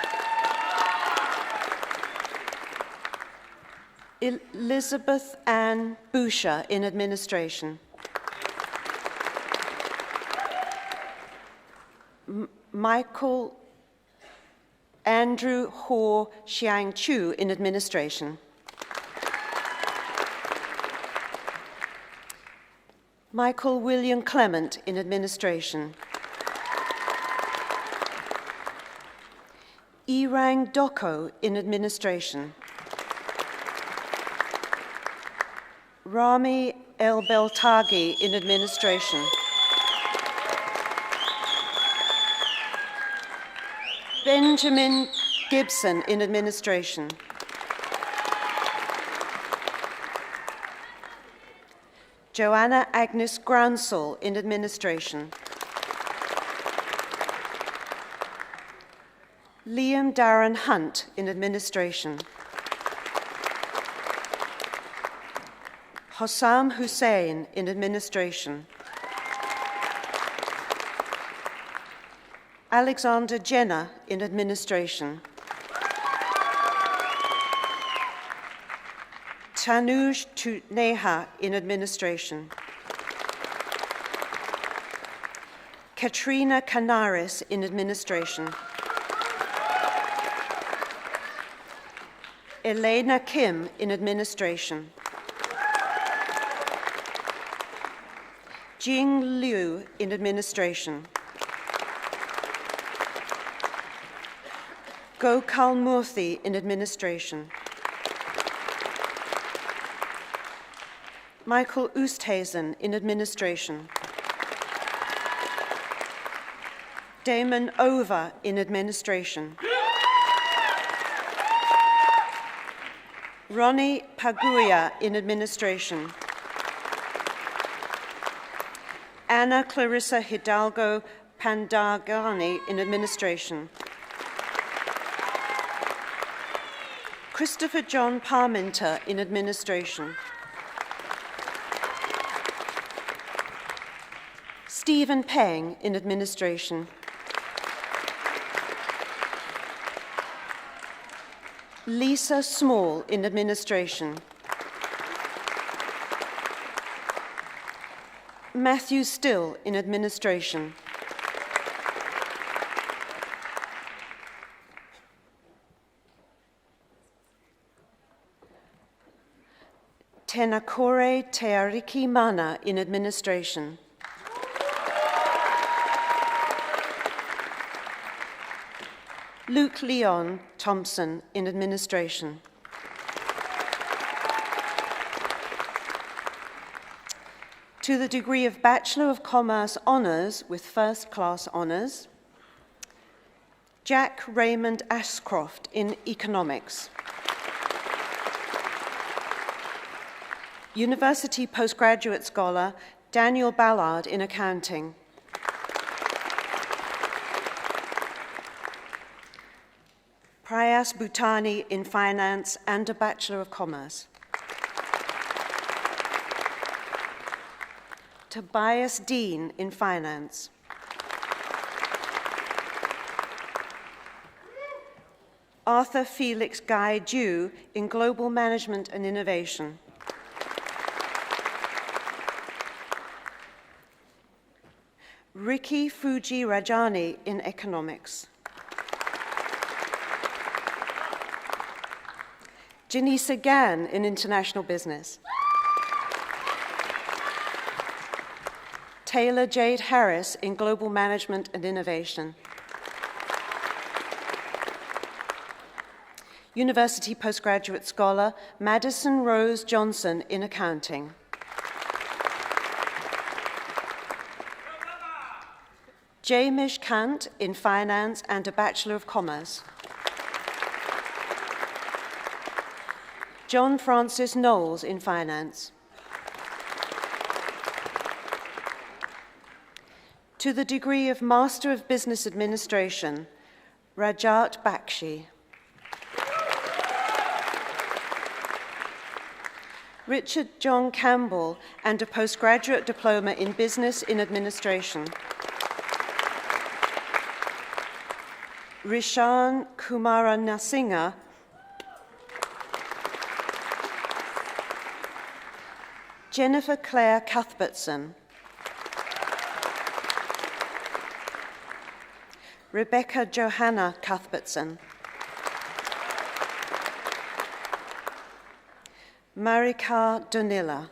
Elizabeth Ann Boucher in Administration. Michael Andrew Ho Xiang Chu in Administration. Michael William Clement in Administration. Irang Doko in Administration. Rami El Beltagi in Administration. Benjamin Gibson in Administration. Joanna Agnes Grounsell in Administration. Liam Darren Hunt in Administration. Hossam Hussain in Administration. Alexander Jenner in Administration. Tanuj Tutneha in Administration. Katrina Canaris in Administration. Elena Kim in Administration. Jing Liu in Administration. Gokal Murthy in Administration. Michael Oosthuizen in Administration. Damon Over in Administration. Ronnie Paguya in Administration. Anna Clarissa Hidalgo Pandagani in Administration. Christopher John Parmenter in Administration. Stephen Peng in Administration. Lisa Small in Administration. Matthew Still in Administration. Tenakore Teariki Mana in Administration. Luke Leon Thompson in Administration. To the degree of Bachelor of Commerce Honours with First Class Honours, Jack Raymond Ashcroft in Economics. University Postgraduate Scholar Daniel Ballard in Accounting. Prayas Bhutani in Finance and a Bachelor of Commerce. Tobias Dean in Finance. Arthur Felix Guy Dew in Global Management and Innovation. Ricky Fuji Rajani in Economics. Janisa Gann in International Business. Taylor Jade Harris in Global Management and Innovation. University Postgraduate Scholar Madison Rose Johnson in Accounting. Jamish Kant in Finance and a Bachelor of Commerce. John Francis Knowles in Finance. To the degree of Master of Business Administration, Rajat Bakshi. Richard John Campbell and a postgraduate diploma in Business in Administration. Rishan Kumara Nasinga. Jennifer Claire Cuthbertson. Rebecca Johanna Cuthbertson. Marika Donilla.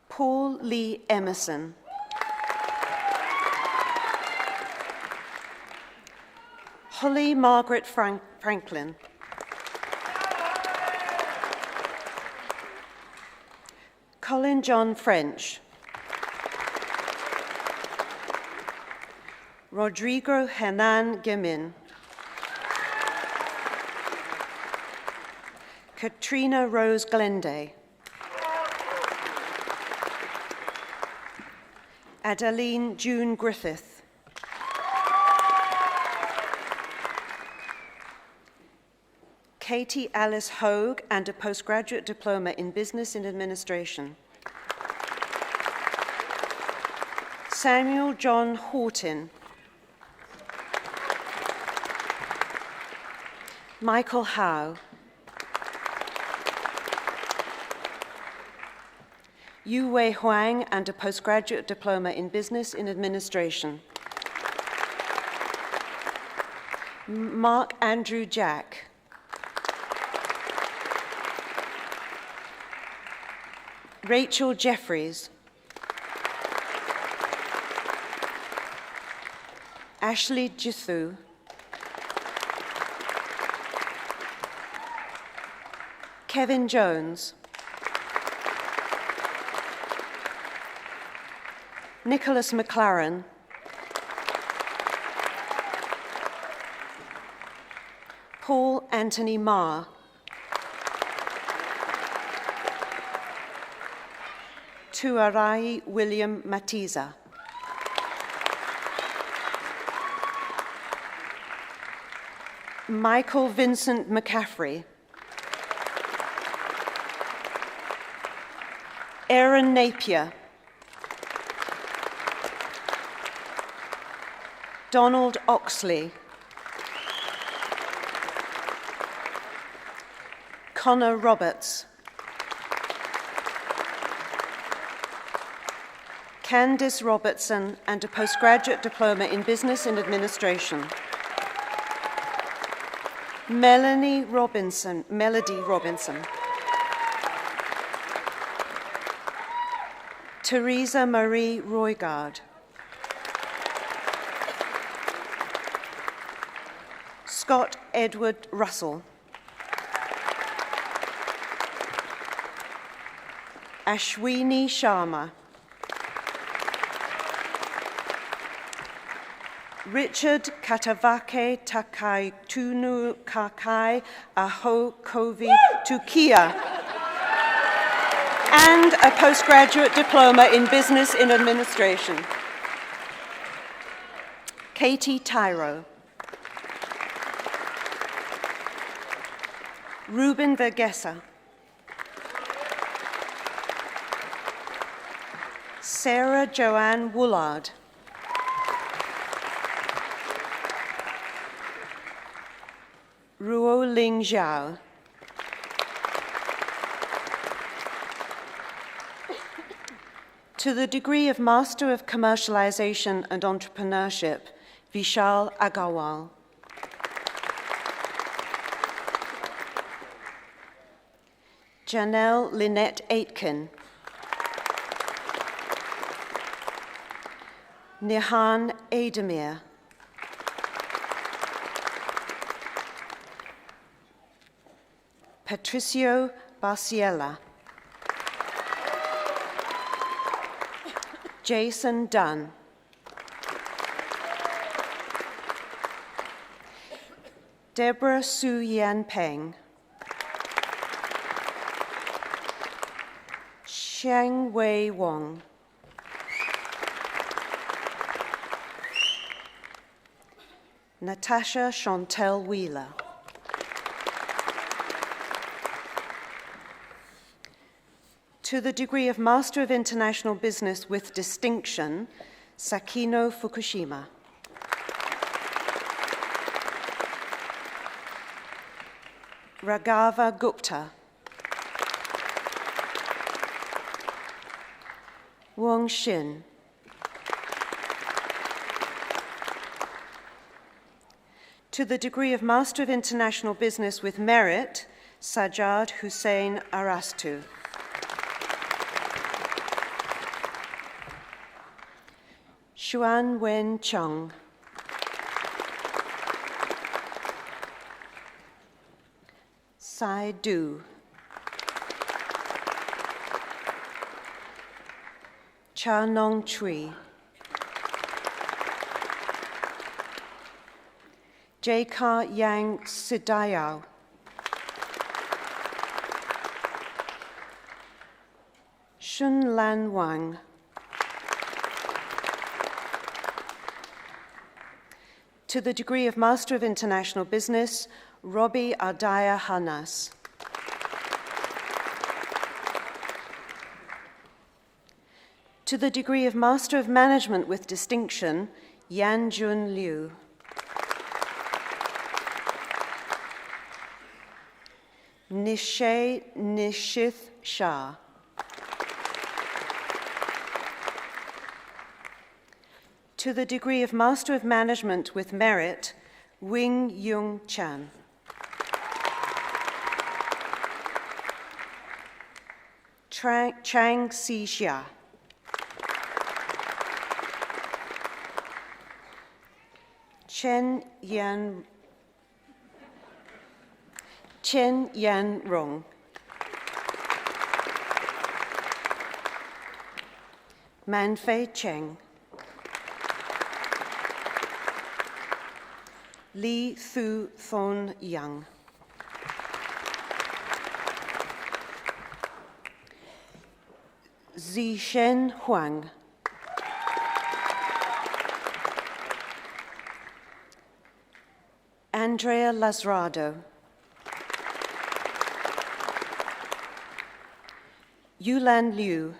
Paul Lee Emerson. Holly Margaret Franklin. Colin John French. Rodrigo Hernan Gemin. Katrina Rose Glenday. Adeline June Griffith. Katie Alice Hogue and a postgraduate diploma in Business in Administration. Samuel John Horton. Michael Howe. Yu Wei Huang and a postgraduate diploma in Business in Administration. Mark Andrew Jack. Rachel Jeffries. Ashley Jithu. Kevin Jones. Nicholas McLaren. Paul Anthony Marr. Tuarai William Matiza. Michael Vincent McCaffrey. Aaron Napier. Donald Oxley. Connor Roberts. Candice Robertson and a postgraduate diploma in Business in Administration. Melody Robinson. Teresa Marie Roygard. Scott Edward Russell. Ashwini Sharma. Richard Katavake Takai Tunu Kakai Aho Kovi Tukia. And a postgraduate diploma in Business in Administration. Katie Tyro. Ruben Vergessa. Sarah Joanne Woolard. Ruo Ling Zhao. To the degree of Master of Commercialization and Entrepreneurship, Vishal Agarwal. Janelle Lynette Aitken. Nihan Ademir. Patricio Barciela. Jason Dunn. Deborah Su Yan Peng. Chiang Wei Wong. Natasha Chantel Wheeler. To the degree of Master of International Business with Distinction, Sakino Fukushima. Raghava Gupta. Wong Shin. To the degree of Master of International Business with Merit, Sajjad Hussein Arastu. Xuan Wen Chung. Sai Du. Cha Nong Chui. J-Ka Yang Sidayao. Shun Lan Wang. To the degree of Master of International Business, Robbie Ardaya Hanas. To the degree of Master of Management with Distinction, Yan Jun Liu. Nishay Nishith Shah. To the degree of Master of Management with Merit, Wing Yung Chan. Chang Si Xia. Chen Yan Rong. Manfei Cheng. Li Thu Thon Yang. Zishen Huang. Andrea Lazrado. Yulan Liu.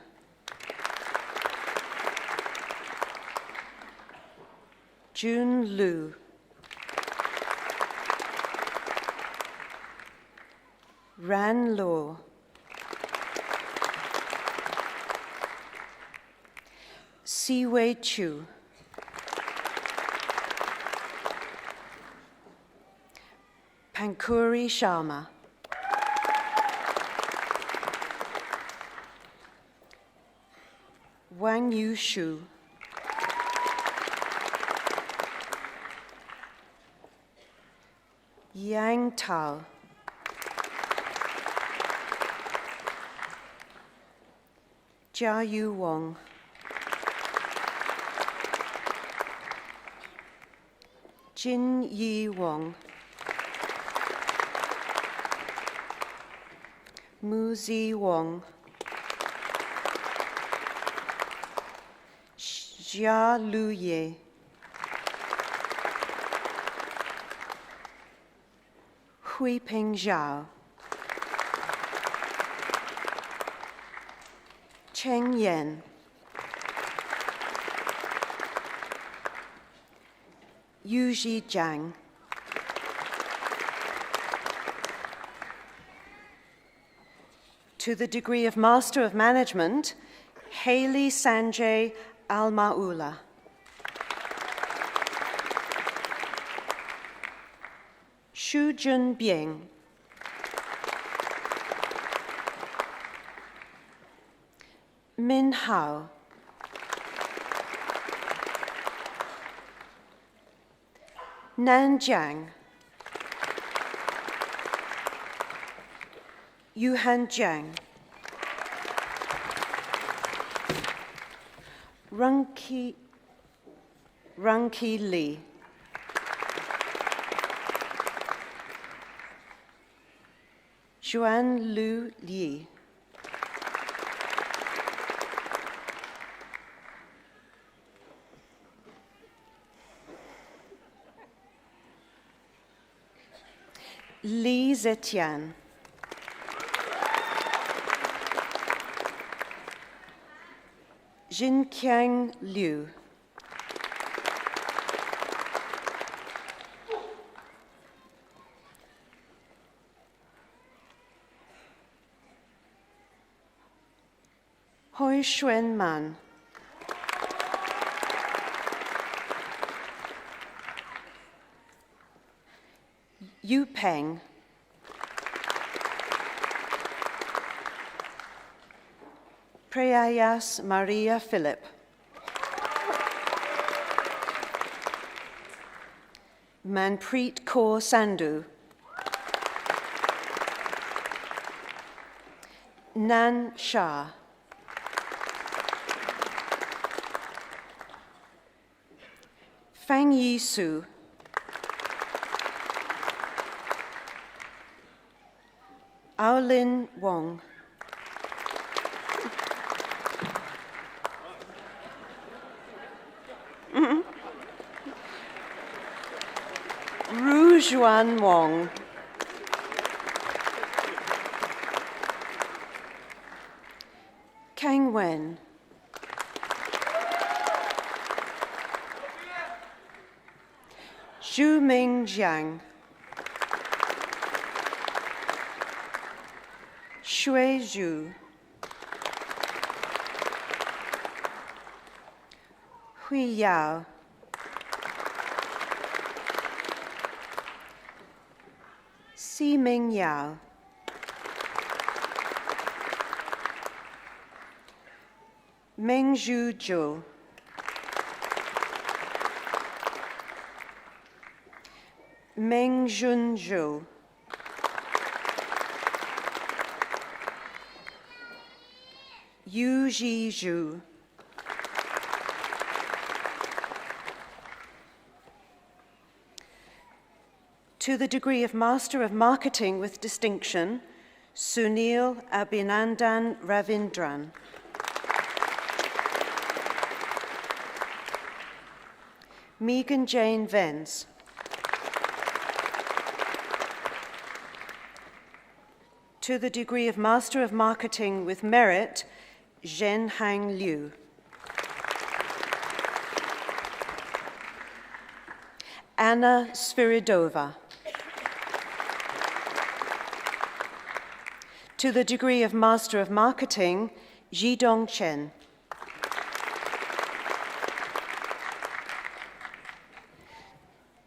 Jun Lu. Ran Law. Si Wei Chu. Pankuri Sharma. Wang Yu Shu. Yang Tao. Jia Yu Wong. Jin Yi Wong. Mu Zi Wong. Jia Lu Ye. Hui Ping Zhao. Cheng Yan. Yu Ji Jiang. To the degree of Master of Management, Haley Sanjay Al-Ma'ula. Shu Jun Bieng. Min Hao. Nan Jiang. Yuhan Jiang. Rangki Li. Xuan Lu Li. Li Zetian. Jinqiang Liu. Hoi Xuan Man. Yu Peng. Prayas Maria Philip. Manpreet Kaur Sandhu. Nan Shah. Fang Yi Su. Aolin Wong. Ru Juan Wong. Kang Wen. Zhu Ming Jiang. Shui Zhu. Hui Yao. Si Ming Yao. Meng Zhu Zhou. Meng Jun Zhou. Yu Ji Zhu. To the degree of Master of Marketing with Distinction, Sunil Abhinandan Ravindran. Megan Jane Vence. To the degree of Master of Marketing with Merit, Zhen Hang Liu. Anna Sviridova. To the degree of Master of Marketing, Jidong Chen.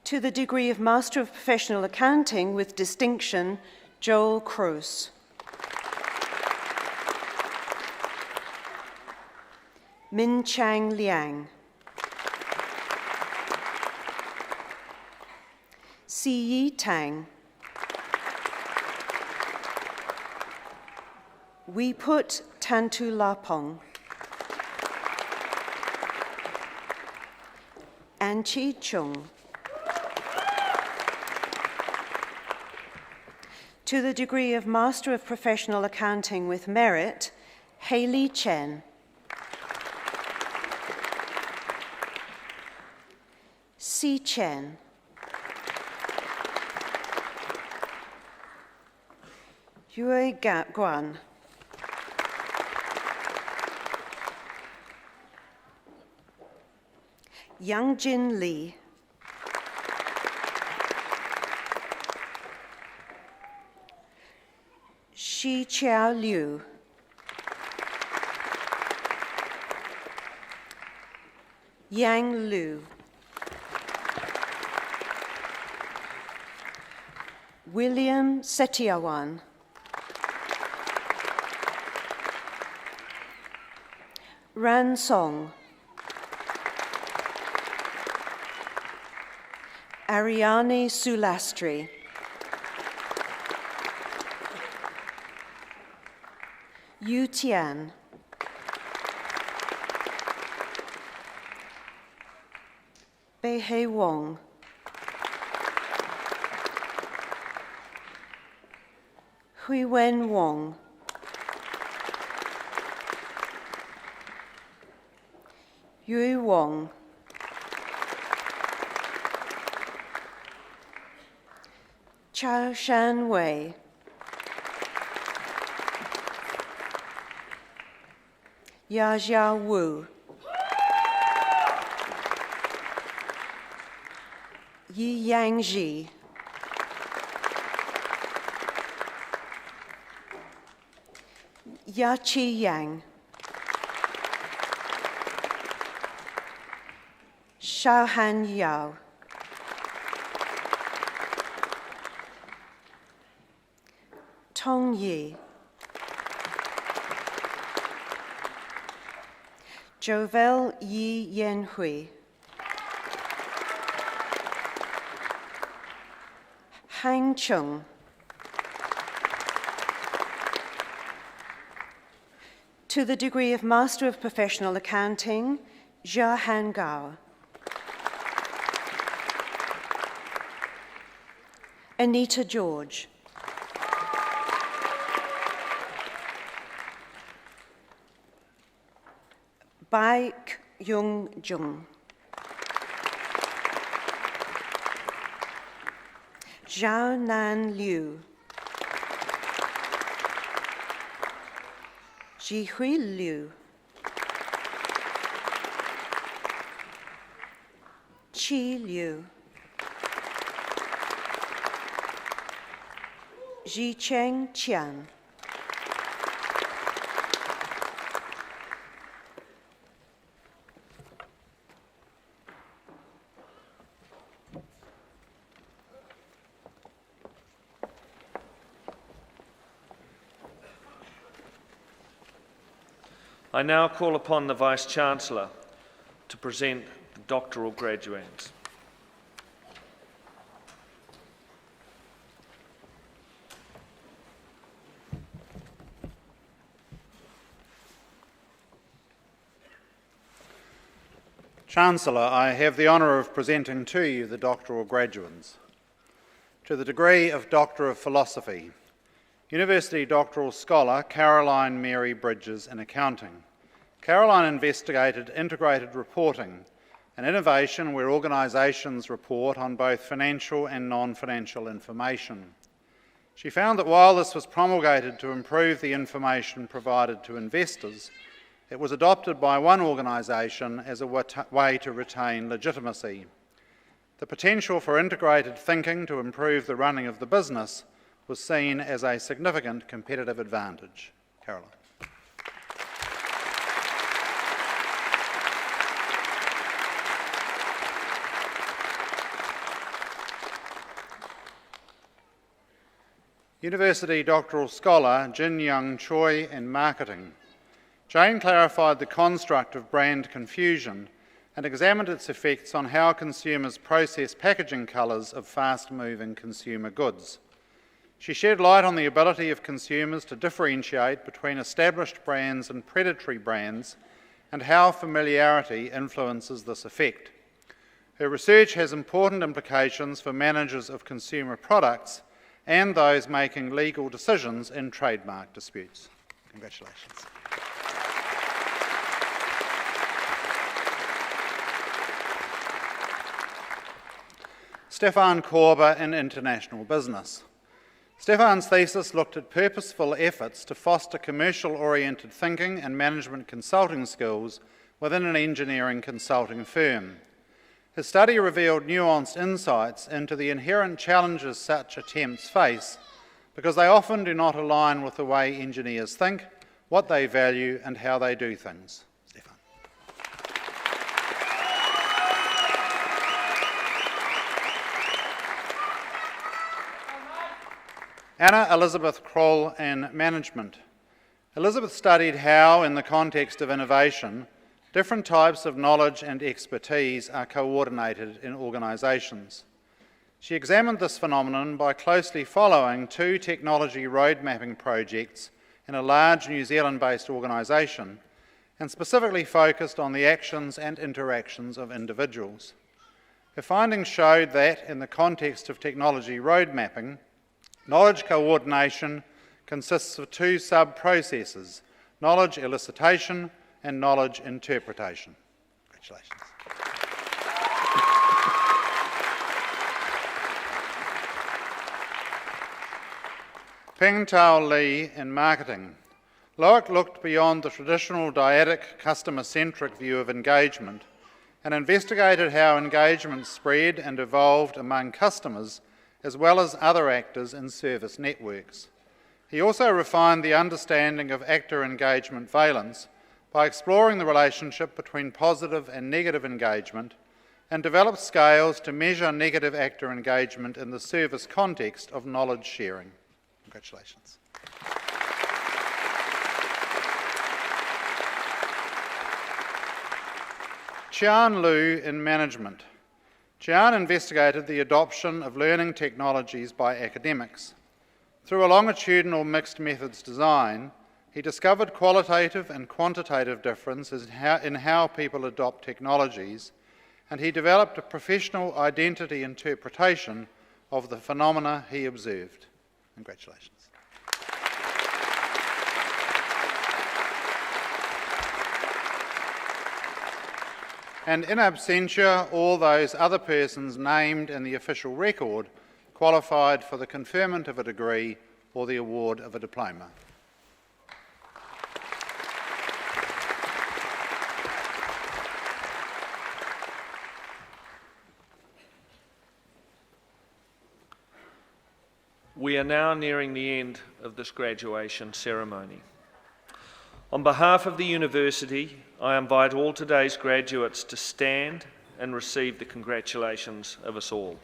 To the degree of Master of Professional Accounting with Distinction, Joel Kroos. Min Chang Liang. Si Yi Tang. We put Tantu Lapong. An Chi Chung. To the degree of Master of Professional Accounting with Merit, Hailey Chen. Si Chen. Yue Guan. Yang Jin Lee. Shi Chiao Liu. Yang Liu. William Setiawan. Ran Song. Ariane Sulastri. Yu Tian. Beihei Wong. Hui Wen Wong. Yui Wong. Chao Shan Wei. Ya Jia Wu. Yi Yang Ji. Ya Chi Yang. Xiao Han Yao. Tong Yi. Jovel Yi Yen Hui. Hang Chung. To the degree of Master of Professional Accounting, Jia Han Gao. Anita George. Bai Yung Jung. Zhao Nan Liu. Jihui Liu. Qi Liu. Jicheng Qian. I now call upon the Vice-Chancellor to present the doctoral graduates. Chancellor, I have the honour of presenting to you the doctoral graduates. To the degree of Doctor of Philosophy, University Doctoral Scholar Caroline Mary Bridges in Accounting. Caroline investigated integrated reporting, an innovation where organisations report on both financial and non-financial information. She found that while this was promulgated to improve the information provided to investors, it was adopted by one organisation as a way to retain legitimacy. The potential for integrated thinking to improve the running of the business was seen as a significant competitive advantage. Caroline. University Doctoral Scholar Jin Young Choi in Marketing. Jane clarified the construct of brand confusion and examined its effects on how consumers process packaging colours of fast-moving consumer goods. She shed light on the ability of consumers to differentiate between established brands and predatory brands and how familiarity influences this effect. Her research has important implications for managers of consumer products and those making legal decisions in trademark disputes. Congratulations. Stefan Korber in International Business. Stefan's thesis looked at purposeful efforts to foster commercial-oriented thinking and management consulting skills within an engineering consulting firm. His study revealed nuanced insights into the inherent challenges such attempts face because they often do not align with the way engineers think, what they value, and how they do things. Stefan. Anna Elizabeth Kroll in Management. Elizabeth studied how, in the context of innovation, different types of knowledge and expertise are coordinated in organisations. She examined this phenomenon by closely following two technology road mapping projects in a large New Zealand-based organisation and specifically focused on the actions and interactions of individuals. Her findings showed that, in the context of technology road mapping, knowledge coordination consists of two sub-processes, knowledge elicitation and knowledge interpretation. Congratulations. Ping Tao Li in marketing. Loic looked beyond the traditional dyadic, customer-centric view of engagement and investigated how engagement spread and evolved among customers as well as other actors in service networks. He also refined the understanding of actor engagement valence by exploring the relationship between positive and negative engagement and developed scales to measure negative actor engagement in the service context of knowledge sharing. Congratulations. Qian Lu in management. Qian investigated the adoption of learning technologies by academics. Through a longitudinal mixed methods design, he discovered qualitative and quantitative differences in how people adopt technologies, and he developed a professional identity interpretation of the phenomena he observed. Congratulations. And in absentia, all those other persons named in the official record qualified for the conferment of a degree or the award of a diploma. We are now nearing the end of this graduation ceremony. On behalf of the University, I invite all today's graduates to stand and receive the congratulations of us all.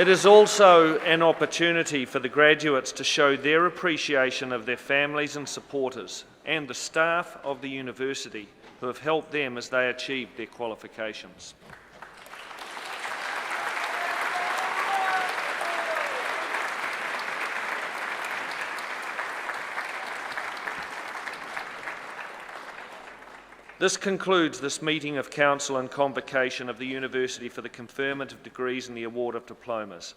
It is also an opportunity for the graduates to show their appreciation of their families and supporters and the staff of the university who have helped them as they achieved their qualifications. This concludes this meeting of Council and Convocation of the University for the conferment of degrees and the award of diplomas.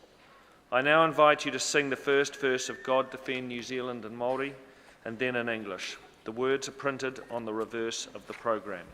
I now invite you to sing the first verse of God Defend New Zealand in Māori and then in English. The words are printed on the reverse of the programme.